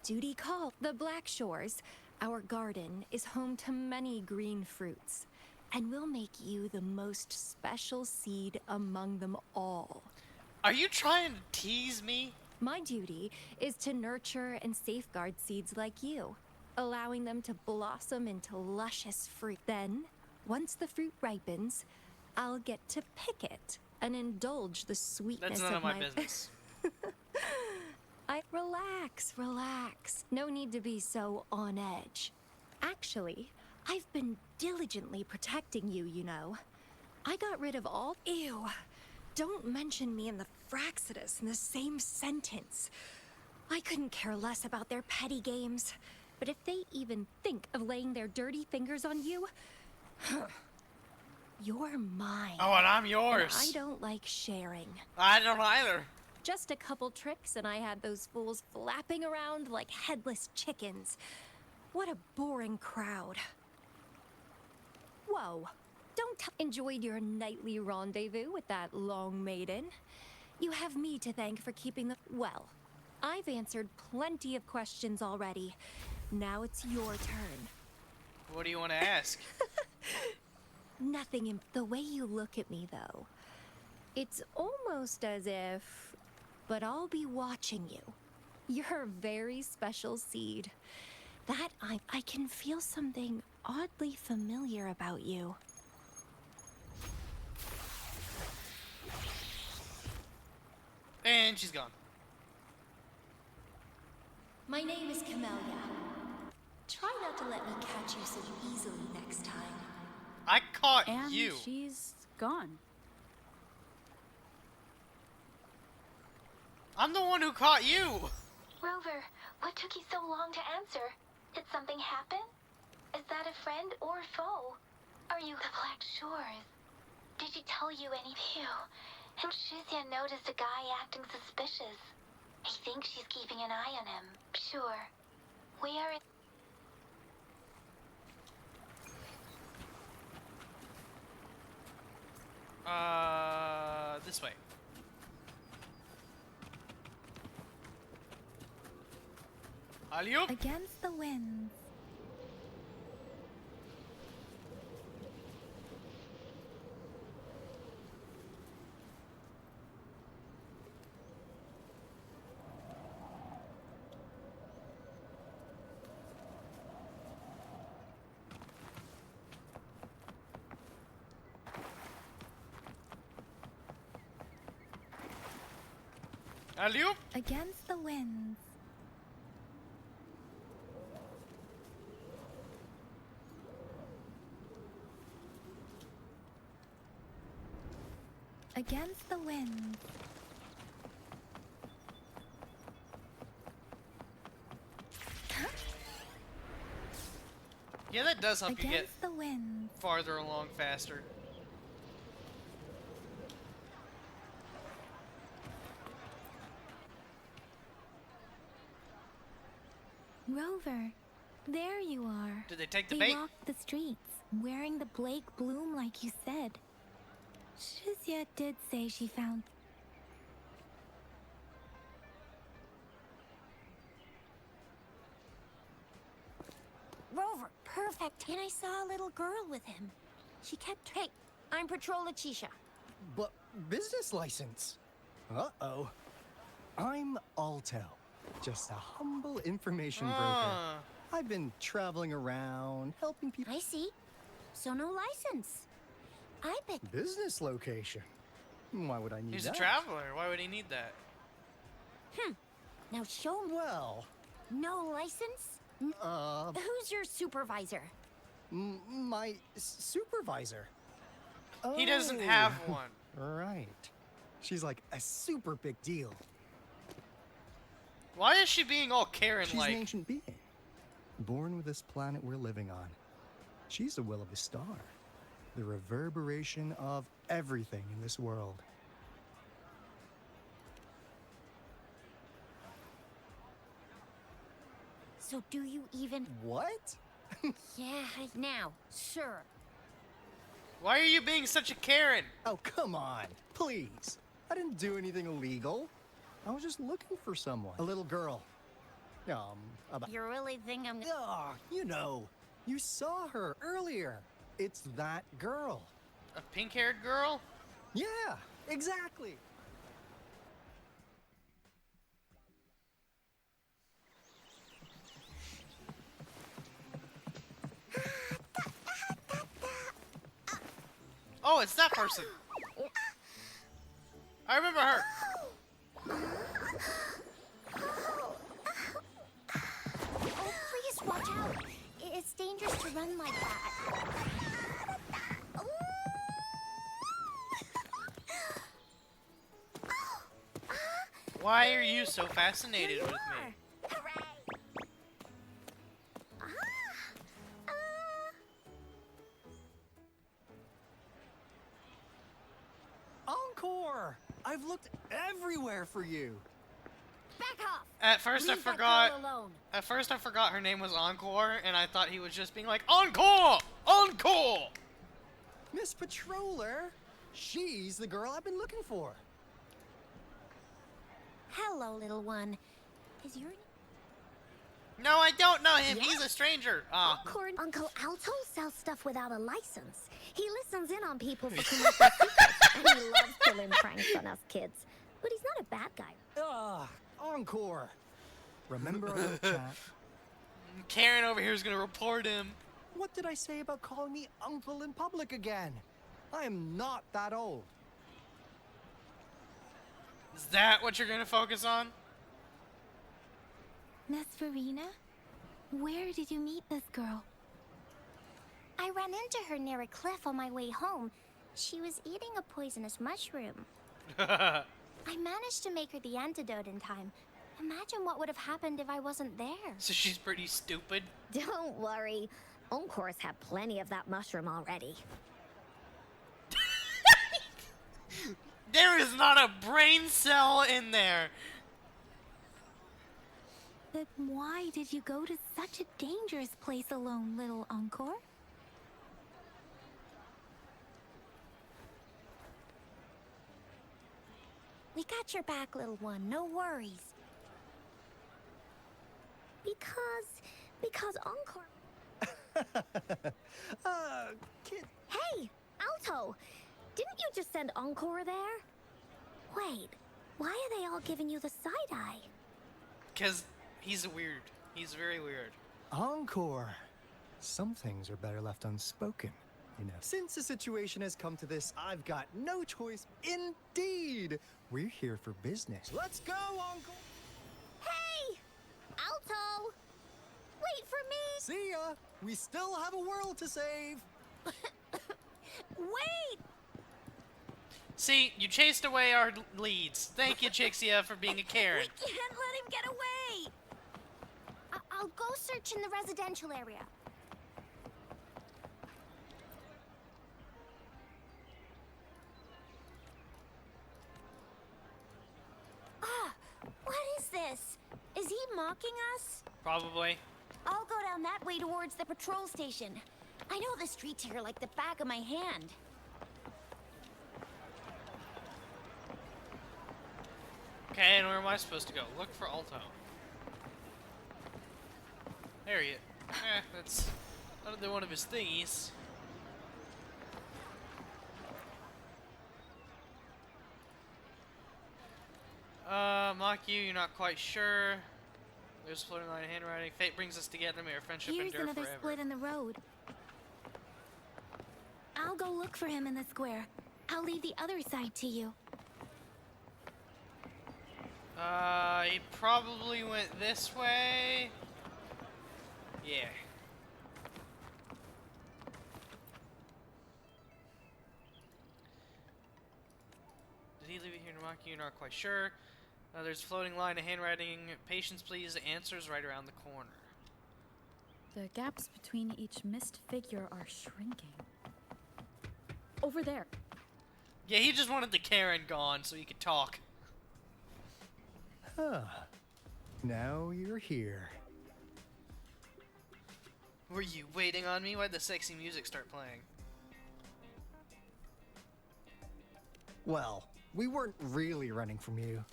duty called. The Black Shores, our garden, is home to many green fruits, and we'll make you the most special seed among them all. Are you trying to tease me? My duty is to nurture and safeguard seeds like you, allowing them to blossom into luscious fruit. Then, once the fruit ripens, I'll get to pick it and indulge the sweetness That's none of my my business. Relax. No need to be so on edge. Actually, I've been diligently protecting you, you know. I got rid of all... Ew. Don't mention me and the Fraxidus in the same sentence. I couldn't care less about their petty games. But if they even think of laying their dirty fingers on you... You're mine. Oh, and I'm yours. And I don't like sharing. I don't either. Just a couple tricks and I had those fools flapping around like headless chickens. What a boring crowd. Whoa. Don't enjoyed your nightly rendezvous with that long maiden. You have me to thank for keeping the... Well, I've answered plenty of questions already. Now it's your turn. What do you want to ask? Nothing in the way you look at me, though. It's almost as if... But I'll be watching you. You're a very special seed. That I can feel something oddly familiar about you. And she's gone. My name is Camellia. Try not to let me catch you so easily next time. I caught and you. She's gone. I'm the one who caught you. Rover, what took you so long to answer? Did something happen? Is that a friend or foe? Are you the Black Shores? Did she tell you any? Phew. And Shizia noticed a guy acting suspicious. I think she's keeping an eye on him. Sure. We are in... This way. Alley-oop. Against the winds. Alley-oop. Against the winds. Against the winds. Yeah, that does help you get Against the winds. farther along faster. Rover, there you are. Did they take the They bait? walked the streets, wearing the Blake bloom like you said. Shizia did say she found... Rover, perfect. And I saw a little girl with him. She kept... Hey, I'm Patrol Letitia. But business license? Uh-oh. I'm Alto, just a humble information broker. I've been traveling around, helping people... I see. So no license. I bet... Business location? Why would I need He's that? a traveler. Why would he need that? Now show me. Well... No license? Who's your supervisor? My supervisor. He doesn't Oh, have one. Right. She's like a super big deal. Why is she being all Karen-like? She's an ancient being, born with this planet we're living on. She's the will of the star, the reverberation of everything in this world. So do you even... What? Yeah, now, sure. Why are you being such a Karen? Oh, come on, please. I didn't do anything illegal. I was just looking for someone. A little girl. About... You really think I'm... Oh, you know. You saw her earlier. It's that girl. A pink-haired girl? Yeah, exactly. Oh, it's that person. I remember her. Oh, please watch out. It's dangerous to run like that. Why are you so fascinated with me? Encore! I've looked everywhere for you. Back off! At first Leave I that forgot. girl alone. At first I forgot her name was Encore, and I thought he was just being like, Encore! Encore! Miss Patroller, she's the girl I've been looking for. Hello, little one. Is your No, I don't know him. He's a stranger. Uncle Alto sells stuff without a license. He listens in on people for commercial secrets, and he loves pulling pranks on us kids. But he's not a bad guy. Ugh, Encore. Remember our little chat? Karen over here is gonna report him. What did I say about calling me uncle in public again? I am not that old. Is that what you're gonna focus on? Miss Verena? Where did you meet this girl? I ran into her near a cliff on my way home. She was eating a poisonous mushroom. I managed to make her the antidote in time. Imagine what would have happened if I wasn't there. So she's pretty stupid. Don't worry. Encore's had plenty of that mushroom already. There is not a brain cell in there. But why did you go to such a dangerous place alone, little Encore? We got your back, little one. No worries. Because Encore... Kid... Hey, Alto! Didn't you just send Encore there? Wait, why are they all giving you the side-eye? Because he's weird. He's very weird. Encore. Some things are better left unspoken, you know. Since the situation has come to this, I've got no choice. Indeed! We're here for business. Let's go, Uncle! Hey! Alto! Wait for me! See ya! We still have a world to save! Wait! See, you chased away our leads. Thank you, Chixia, for being a Karen. We can't let him get away! I'll go search in the residential area. Ah, what is this? Is he mocking us? Probably. I'll go down that way towards the patrol station. I know the streets here like the back of my hand. Okay, and where am I supposed to go? Look for Alto. There he is. That's another one of his thingies. Mock you, you're not quite sure. There's a floating line of handwriting. Fate brings us together, may our friendship Here's endure another forever. split in the road. I'll go look for him in the square. I'll leave the other side to you. He probably went this way. Yeah. Did he leave it here to mock you? You're not quite sure. There's a floating line of handwriting. Patience, please. Answers right around the corner. The gaps between each missed figure are shrinking. Over there. Yeah, he just wanted the Karen gone so he could talk. Huh. Now you're here. Were you waiting on me? Why'd the sexy music start playing? Well, we weren't really running from you.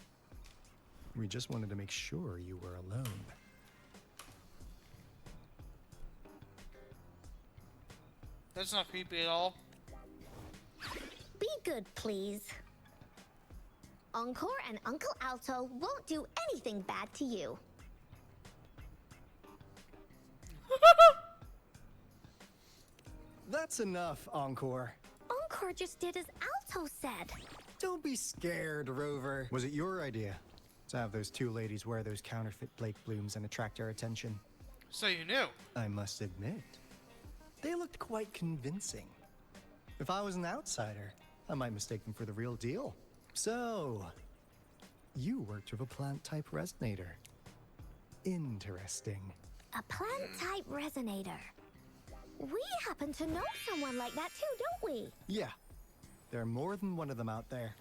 We just wanted to make sure you were alone. That's not creepy at all. Be good, please. Encore and Uncle Alto won't do anything bad to you. That's enough, Encore. Encore just did as Alto said. Don't be scared, Rover. Was it your idea to have those two ladies wear those counterfeit Blake blooms and attract our attention? So you knew. I must admit, they looked quite convincing. If I was an outsider, I might mistake them for the real deal. So, you worked with a plant-type resonator. Interesting. A plant-type resonator. We happen to know someone like that too, don't we? Yeah, there are more than one of them out there.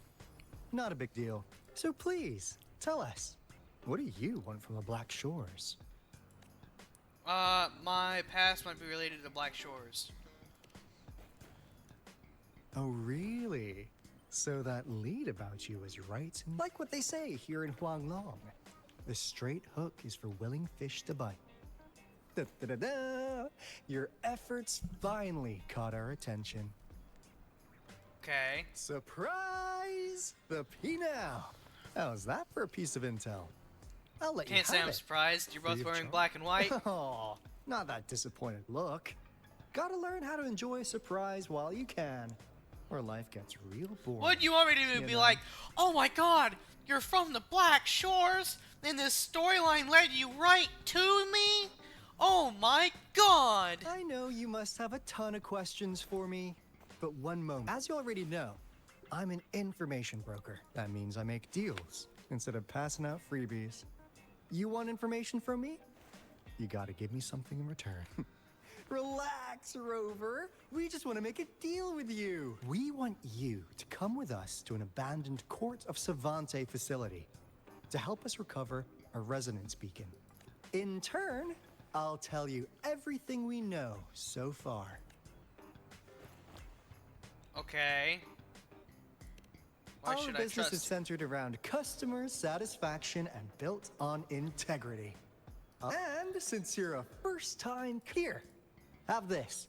Not a big deal. So please, tell us, what do you want from the Black Shores? My past might be related to Black Shores. Oh, really? So that lead about you is right? Like what they say here in Huanglong. The straight hook is for willing fish to bite. Da-da-da-da! Your efforts finally caught our attention. Okay. Surprise! The P-Now! How's that for a piece of intel? I'll let you Can't have say I'm it. surprised. You're both Free of wearing charge. black and white. Oh, not that disappointed look. Gotta learn how to enjoy a surprise while you can, or life gets real boring. What do you want me to do? You Be know? like, oh my god, you're from the Black Shores, and this storyline led you right to me? Oh my god! I know you must have a ton of questions for me, but one moment. As you already know, I'm an information broker. That means I make deals instead of passing out freebies. You want information from me? You gotta give me something in return. Relax, Rover. We just want to make a deal with you. We want you to come with us to an abandoned Court of Savante facility to help us recover a resonance beacon. In turn, I'll tell you everything we know so far. Okay. Why Our should I business trust is centered around customer satisfaction and built on integrity. And since you're a first-time here, have this.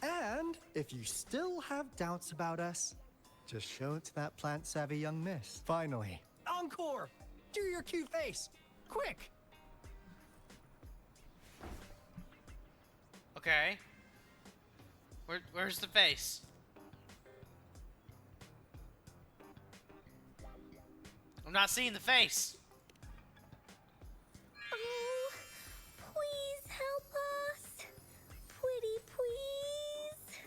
And if you still have doubts about us, just show it to that plant-savvy young miss. Finally, encore! Do your cute face! Quick! Okay. Where's the face? I'm not seeing the face. Oh, please help us. Pretty please.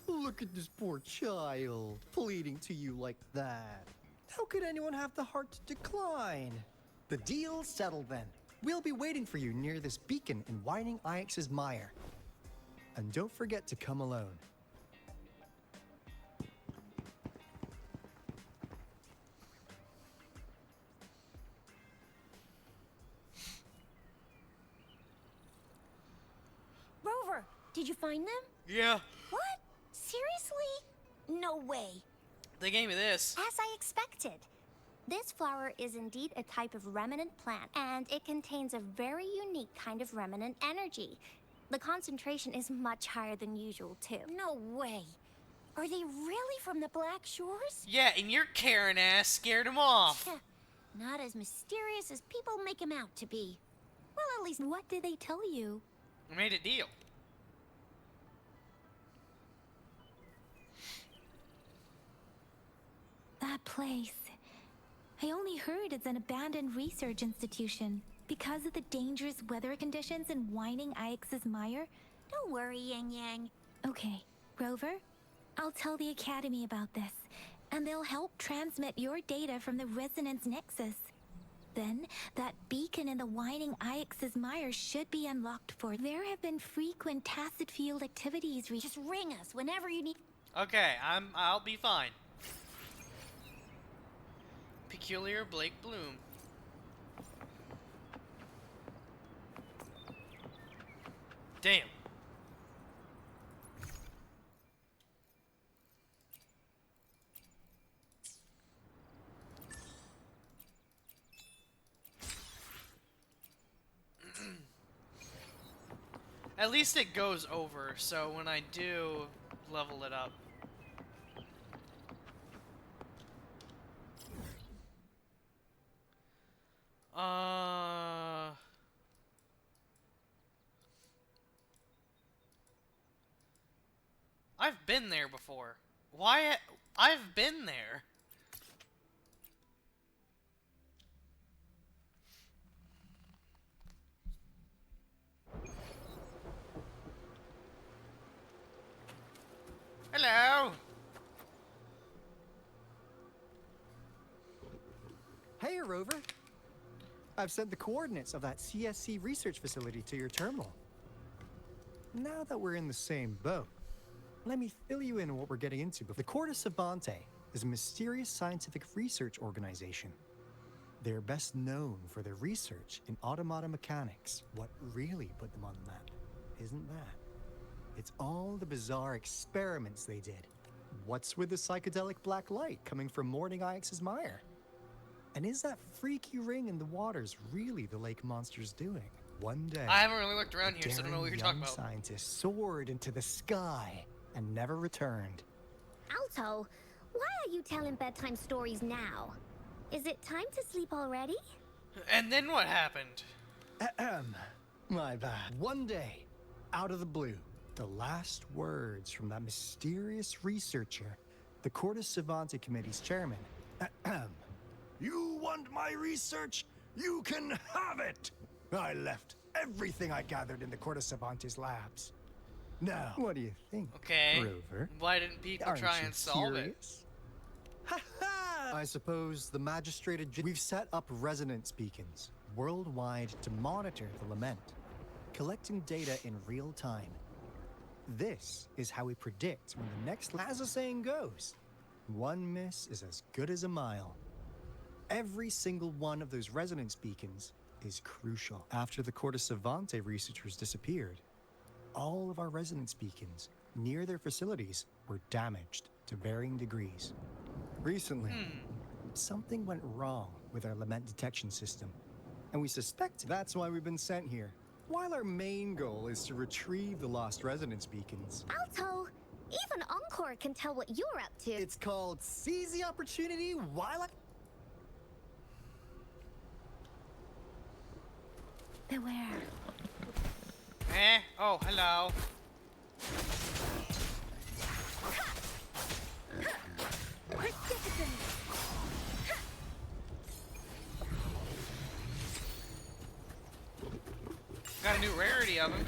Look at this poor child, pleading to you like that. How could anyone have the heart to decline? The deal's settled then. We'll be waiting for you near this beacon in Whining Ix's mire. And don't forget to come alone. Rover, did you find them? Yeah. What? Seriously? No way. They gave me this. As I expected. This flower is indeed a type of remnant plant, and it contains a very unique kind of remnant energy. The concentration is much higher than usual, too. No way. Are they really from the Black Shores? Yeah, and your Karen ass scared him off. Not as mysterious as people make him out to be. Well, at least... What did they tell you? We made a deal. That place. I only heard it's an abandoned research institution. Because of the dangerous weather conditions in Whining Ix's mire? Don't worry, Yang Yang. Okay, Rover, I'll tell the Academy about this, and they'll help transmit your data from the Resonance Nexus. Then, that beacon in the Whining Ix's mire should be unlocked for. There have been frequent tacit field activities. Just ring us whenever you need. Okay, I'll be fine. Peculiar Blake Bloom. Damn. At least it goes over, so when I do level it up. I've been there before. Why? I've been there. Hello. Hey, Rover. I've sent the coordinates of that CSC research facility to your terminal. Now that we're in the same boat, let me fill you in on what we're getting into. The Corte Savante is a mysterious scientific research organization. They're best known for their research in automata mechanics. What really put them on the map isn't that. It's all the bizarre experiments they did. What's with the psychedelic black light coming from Morning Ix's mire? And is that freaky ring in the waters really the lake monster's doing? One day, I haven't really looked around here, so I don't know what you're talking young about. Scientist soared into the sky and never returned. Alto, why are you telling bedtime stories now? Is it time to sleep already? And then what happened? My bad. One day, out of the blue, the last words from that mysterious researcher, the Corte Savante Committee's chairman. You want my research? You can have it! I left everything I gathered in the Corte Savante's labs. Now, what do you think, Okay. Rover? Why didn't people Aren't try you and solve it? curious? I suppose the magistrate... We've set up resonance beacons worldwide to monitor the lament, collecting data in real time. This is how we predict when the next... As the saying goes, one miss is as good as a mile. Every single one of those resonance beacons is crucial. After the Corte Savante researchers disappeared, all of our resonance beacons near their facilities were damaged to varying degrees. Recently, something went wrong with our lament detection system, and we suspect that's why we've been sent here. While our main goal is to retrieve the lost resonance beacons, Alto, even Encore can tell what you're up to. it's called seize the opportunity while I... Beware. Oh, hello. Got a new rarity of him.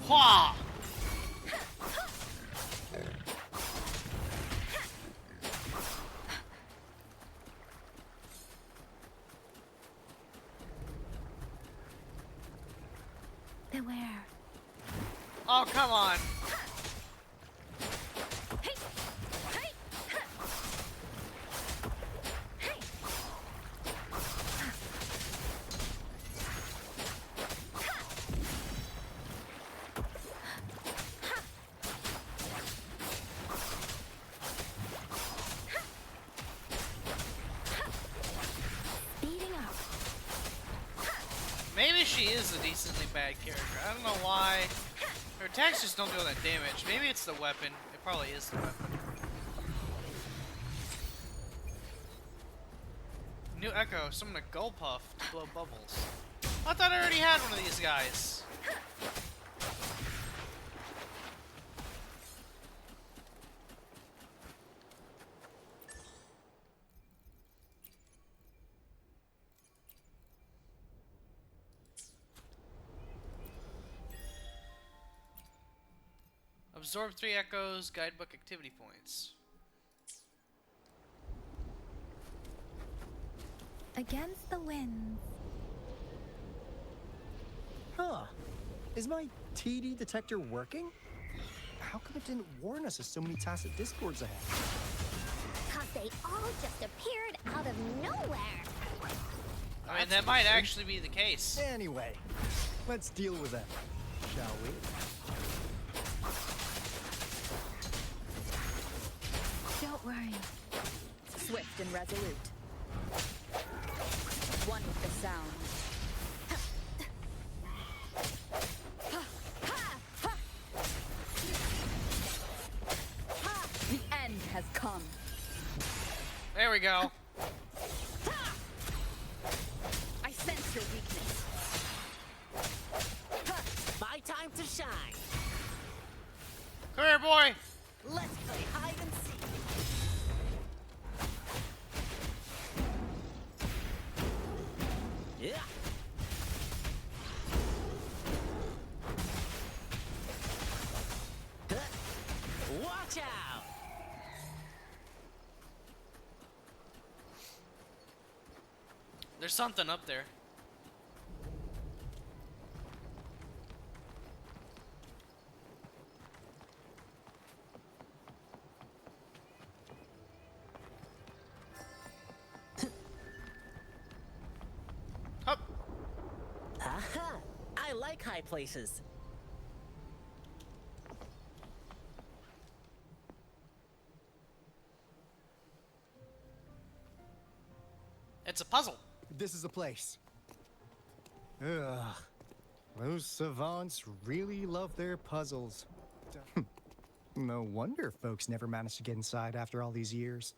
Hua! Beware. Oh, come on. Speeding up. Maybe she is a decently bad character. I don't know why. Her attacks just don't do that damage. Maybe it's the weapon. It probably is the weapon. New Echo. Summon a Gull Puff to blow bubbles. I thought I already had one of these guys. Absorb 3 echoes, guidebook activity points. Against the winds. Huh. Is my TD detector working? How come it didn't warn us of so many tacit discords ahead? Cause they all just appeared out of nowhere. I mean, that might actually be the case. Anyway, let's deal with them, shall we? Don't worry. Swift and resolute. One with the sound. The end has come. There we go. I sense your weakness. My time to shine. Come here, boy. Let's play hide and seek. Yeah. There's something up there. Hup. Aha! I like high places. It's a puzzle. This is a place. Ugh. Those savants really love their puzzles. No wonder folks never managed to get inside after all these years.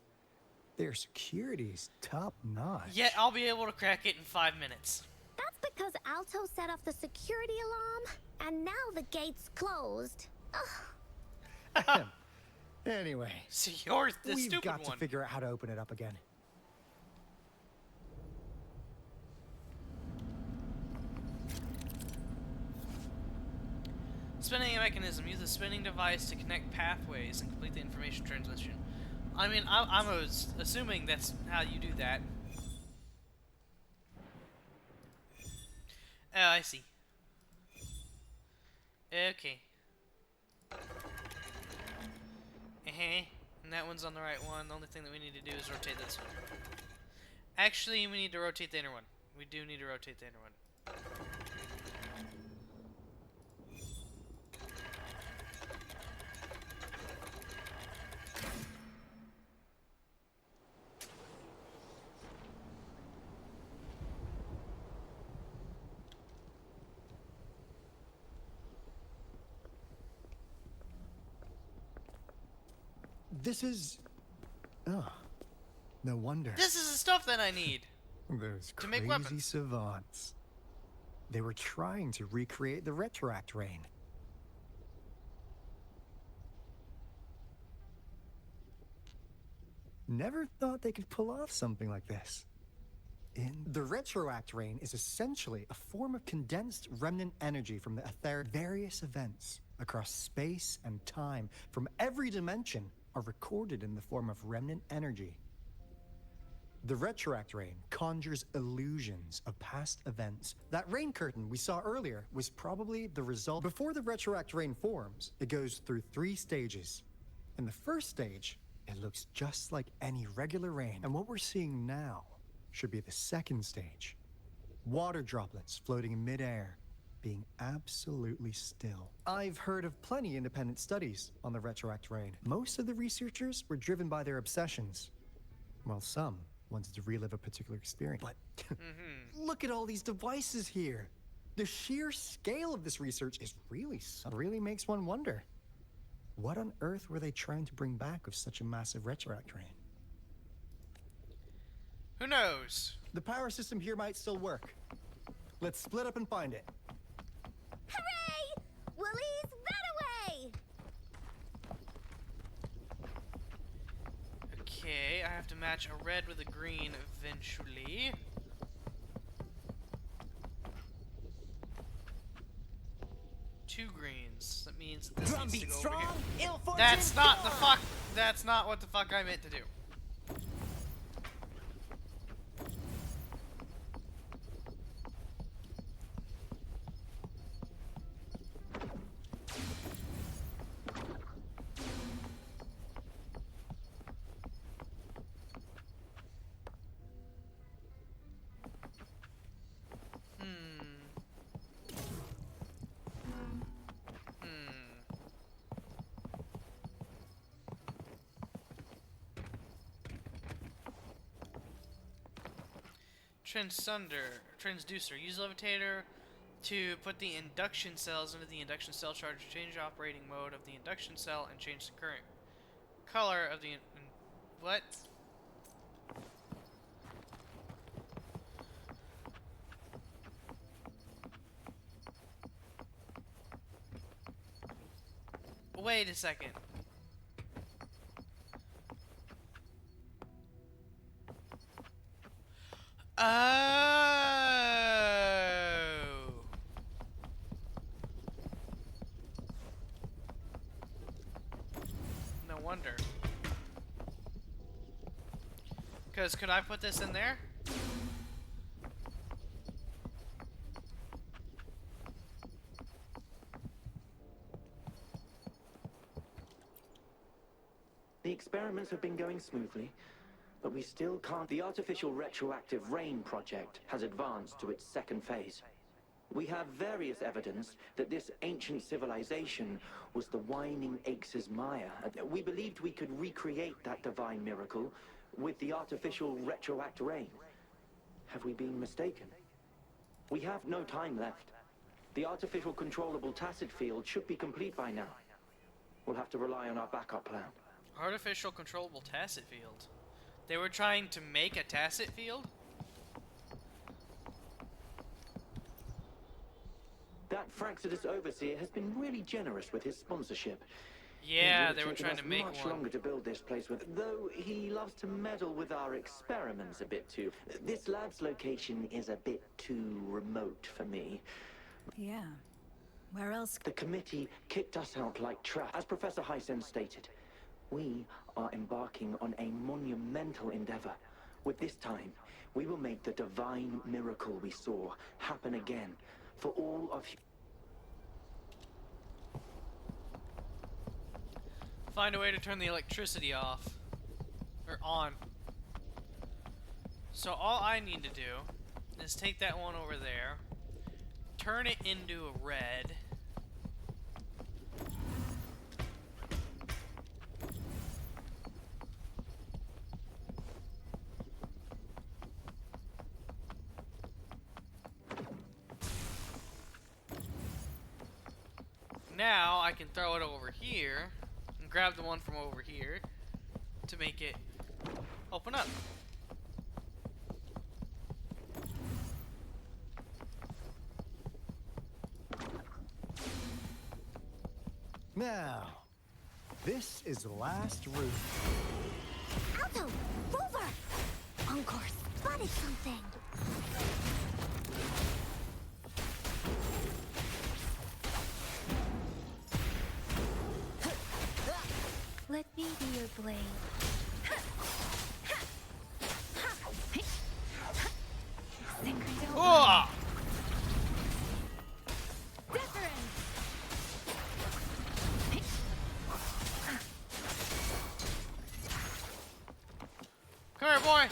Their security's top-notch. Yet I'll be able to crack it in 5 minutes. That's because Alto set off the security alarm, and now the gate's closed. Ugh. Anyway, so you're the we've stupid got one. to figure out how to open it up again. Spinning mechanism. Use the spinning device to connect pathways and complete the information transmission. I mean, I'm assuming that's how you do that. Oh, I see. Okay. And that one's on the right one. The only thing that we need to do is rotate this one. Actually, we need to rotate the inner one. We do need to rotate the inner one. This is... Oh, no wonder. This is the stuff that I need. Those to make crazy weapons. savants. They were trying to recreate the retroact rain. Never thought they could pull off something like this. The retroact rain is essentially a form of condensed remnant energy from the etheric. Various events across space and time from every dimension are recorded in the form of remnant energy. The retroact rain conjures illusions of past events. That rain curtain we saw earlier was probably the result. Before the retroact rain forms, it goes through 3 stages. In the first stage, it looks just like any regular rain. And what we're seeing now should be the second stage. Water droplets floating in midair, being absolutely still. I've heard of plenty independent studies on the retroact rain. Most of the researchers were driven by their obsessions, while some wanted to relive a particular experience. But look at all these devices here. The sheer scale of this research is really makes one wonder. What on earth were they trying to bring back with such a massive retroact rain? Who knows? The power system here might still work. Let's split up and find it. Hooray! Willie's Runaway! Okay, I have to match a red with a green eventually. Two greens. That means this needs to go over here. That's not the fuck. That's not what the fuck I meant to do. Transducer. Use levitator to put the induction cells into the induction cell charge. Change operating mode of the induction cell and change the current color of the... what? Wait a second. Oh. No wonder. Because could I put this in there? The experiments have been going smoothly, but we still can't. The artificial retroactive rain project has advanced to its second phase. We have various evidence that this ancient civilization was the Whining Aches' Maya. We believed we could recreate that divine miracle with the artificial retroact rain. Have we been mistaken? We have no time left. The artificial controllable tacit field should be complete by now. We'll have to rely on our backup plan. Artificial controllable tacit field. They were trying to make a tacit field? That Fraxidus overseer has been really generous with his sponsorship. Yeah, they were trying to make much one. longer to build this place with, though he loves to meddle with our experiments a bit too. This lab's location is a bit too remote for me. Yeah. Where else? The committee kicked us out like trash. As Professor Hysen stated, we are embarking on a monumental endeavor. With this time, we will make the divine miracle we saw happen again for all of you. Find a way to turn the electricity off. Or on. So all I need to do is take that one over there, turn it into a red. Now I can throw it over here and grab the one from over here to make it open up. Now, this is the last room. Alto! Rover! Encore spotted something! Let me be your blade. Oh! Come here, boy!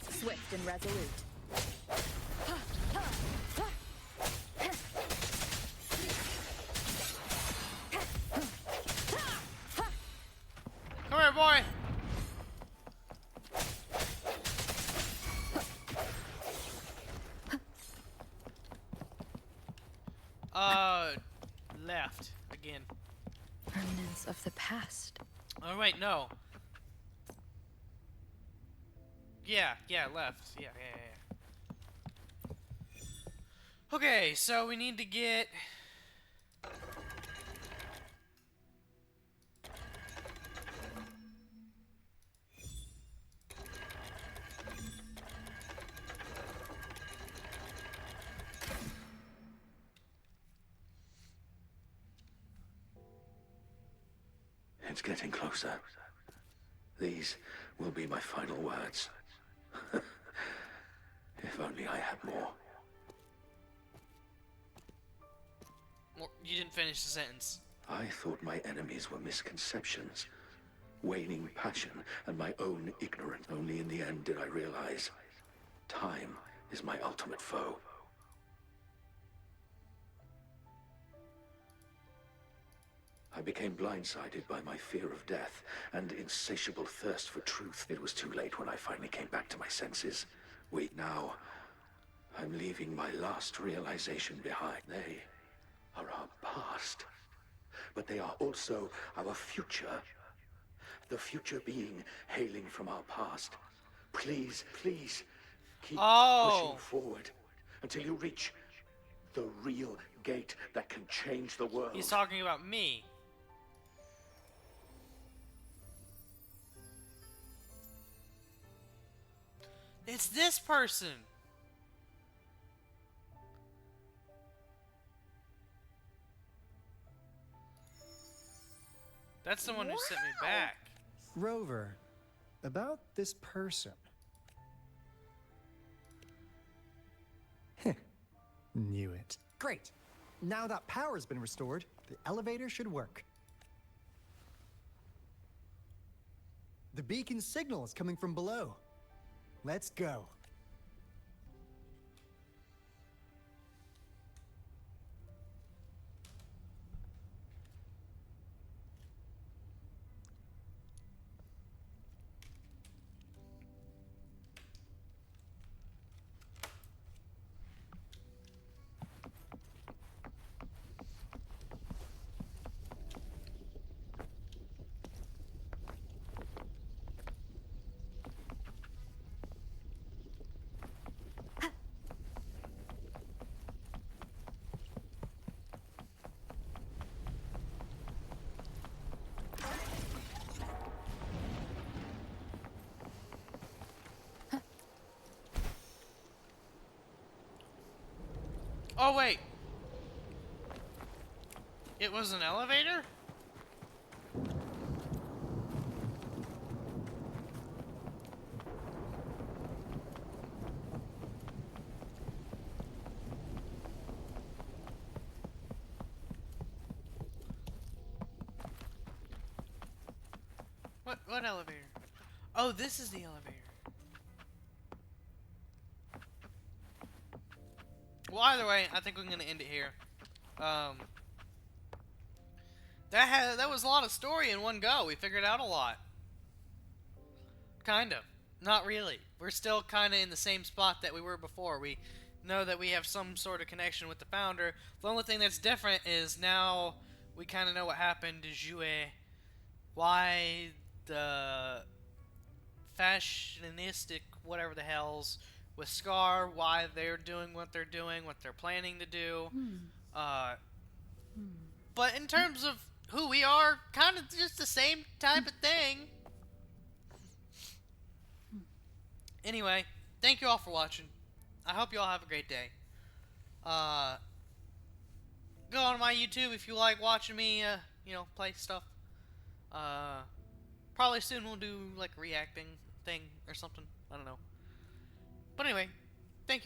Swift and resolute. Come here, boy! Left again. Remnants of the past. Oh wait, no. Yeah, left. Yeah. Okay, so we need to get It's getting closer. These will be my final words. If only I had more. Well, you didn't finish the sentence. I thought my enemies were misconceptions, waning passion, and my own ignorance. Only in the end did I realize time is my ultimate foe. I became blindsided by my fear of death and insatiable thirst for truth. It was too late when I finally came back to my senses. Wait, now, I'm leaving my last realization behind. They are our past, but they are also our future. The future being hailing from our past. Please, please, keep pushing forward until you reach the real gate that can change the world. He's talking about me. It's this person. That's the one who sent me back. Rover, about this person. Knew it. Great. Now that power's been restored, the elevator should work. The beacon signal is coming from below. Let's go. Oh, wait. It was an elevator? What elevator? Oh, this is the elevator. Well, either way, I think we're gonna end it here. That was a lot of story in one go. We figured out a lot. Kind of. Not really. We're still kind of in the same spot that we were before. We know that we have some sort of connection with the founder. The only thing that's different is now we kind of know what happened to Jouet. Why the fashionistic whatever the hells with Scar, why they're doing what they're doing, what they're planning to do. But in terms of who we are, kind of just the same type of thing. Anyway, thank you all for watching. I hope you all have a great day. Go on my YouTube if you like watching me, play stuff. Probably soon we'll do like a reacting thing or something. I don't know. But anyway,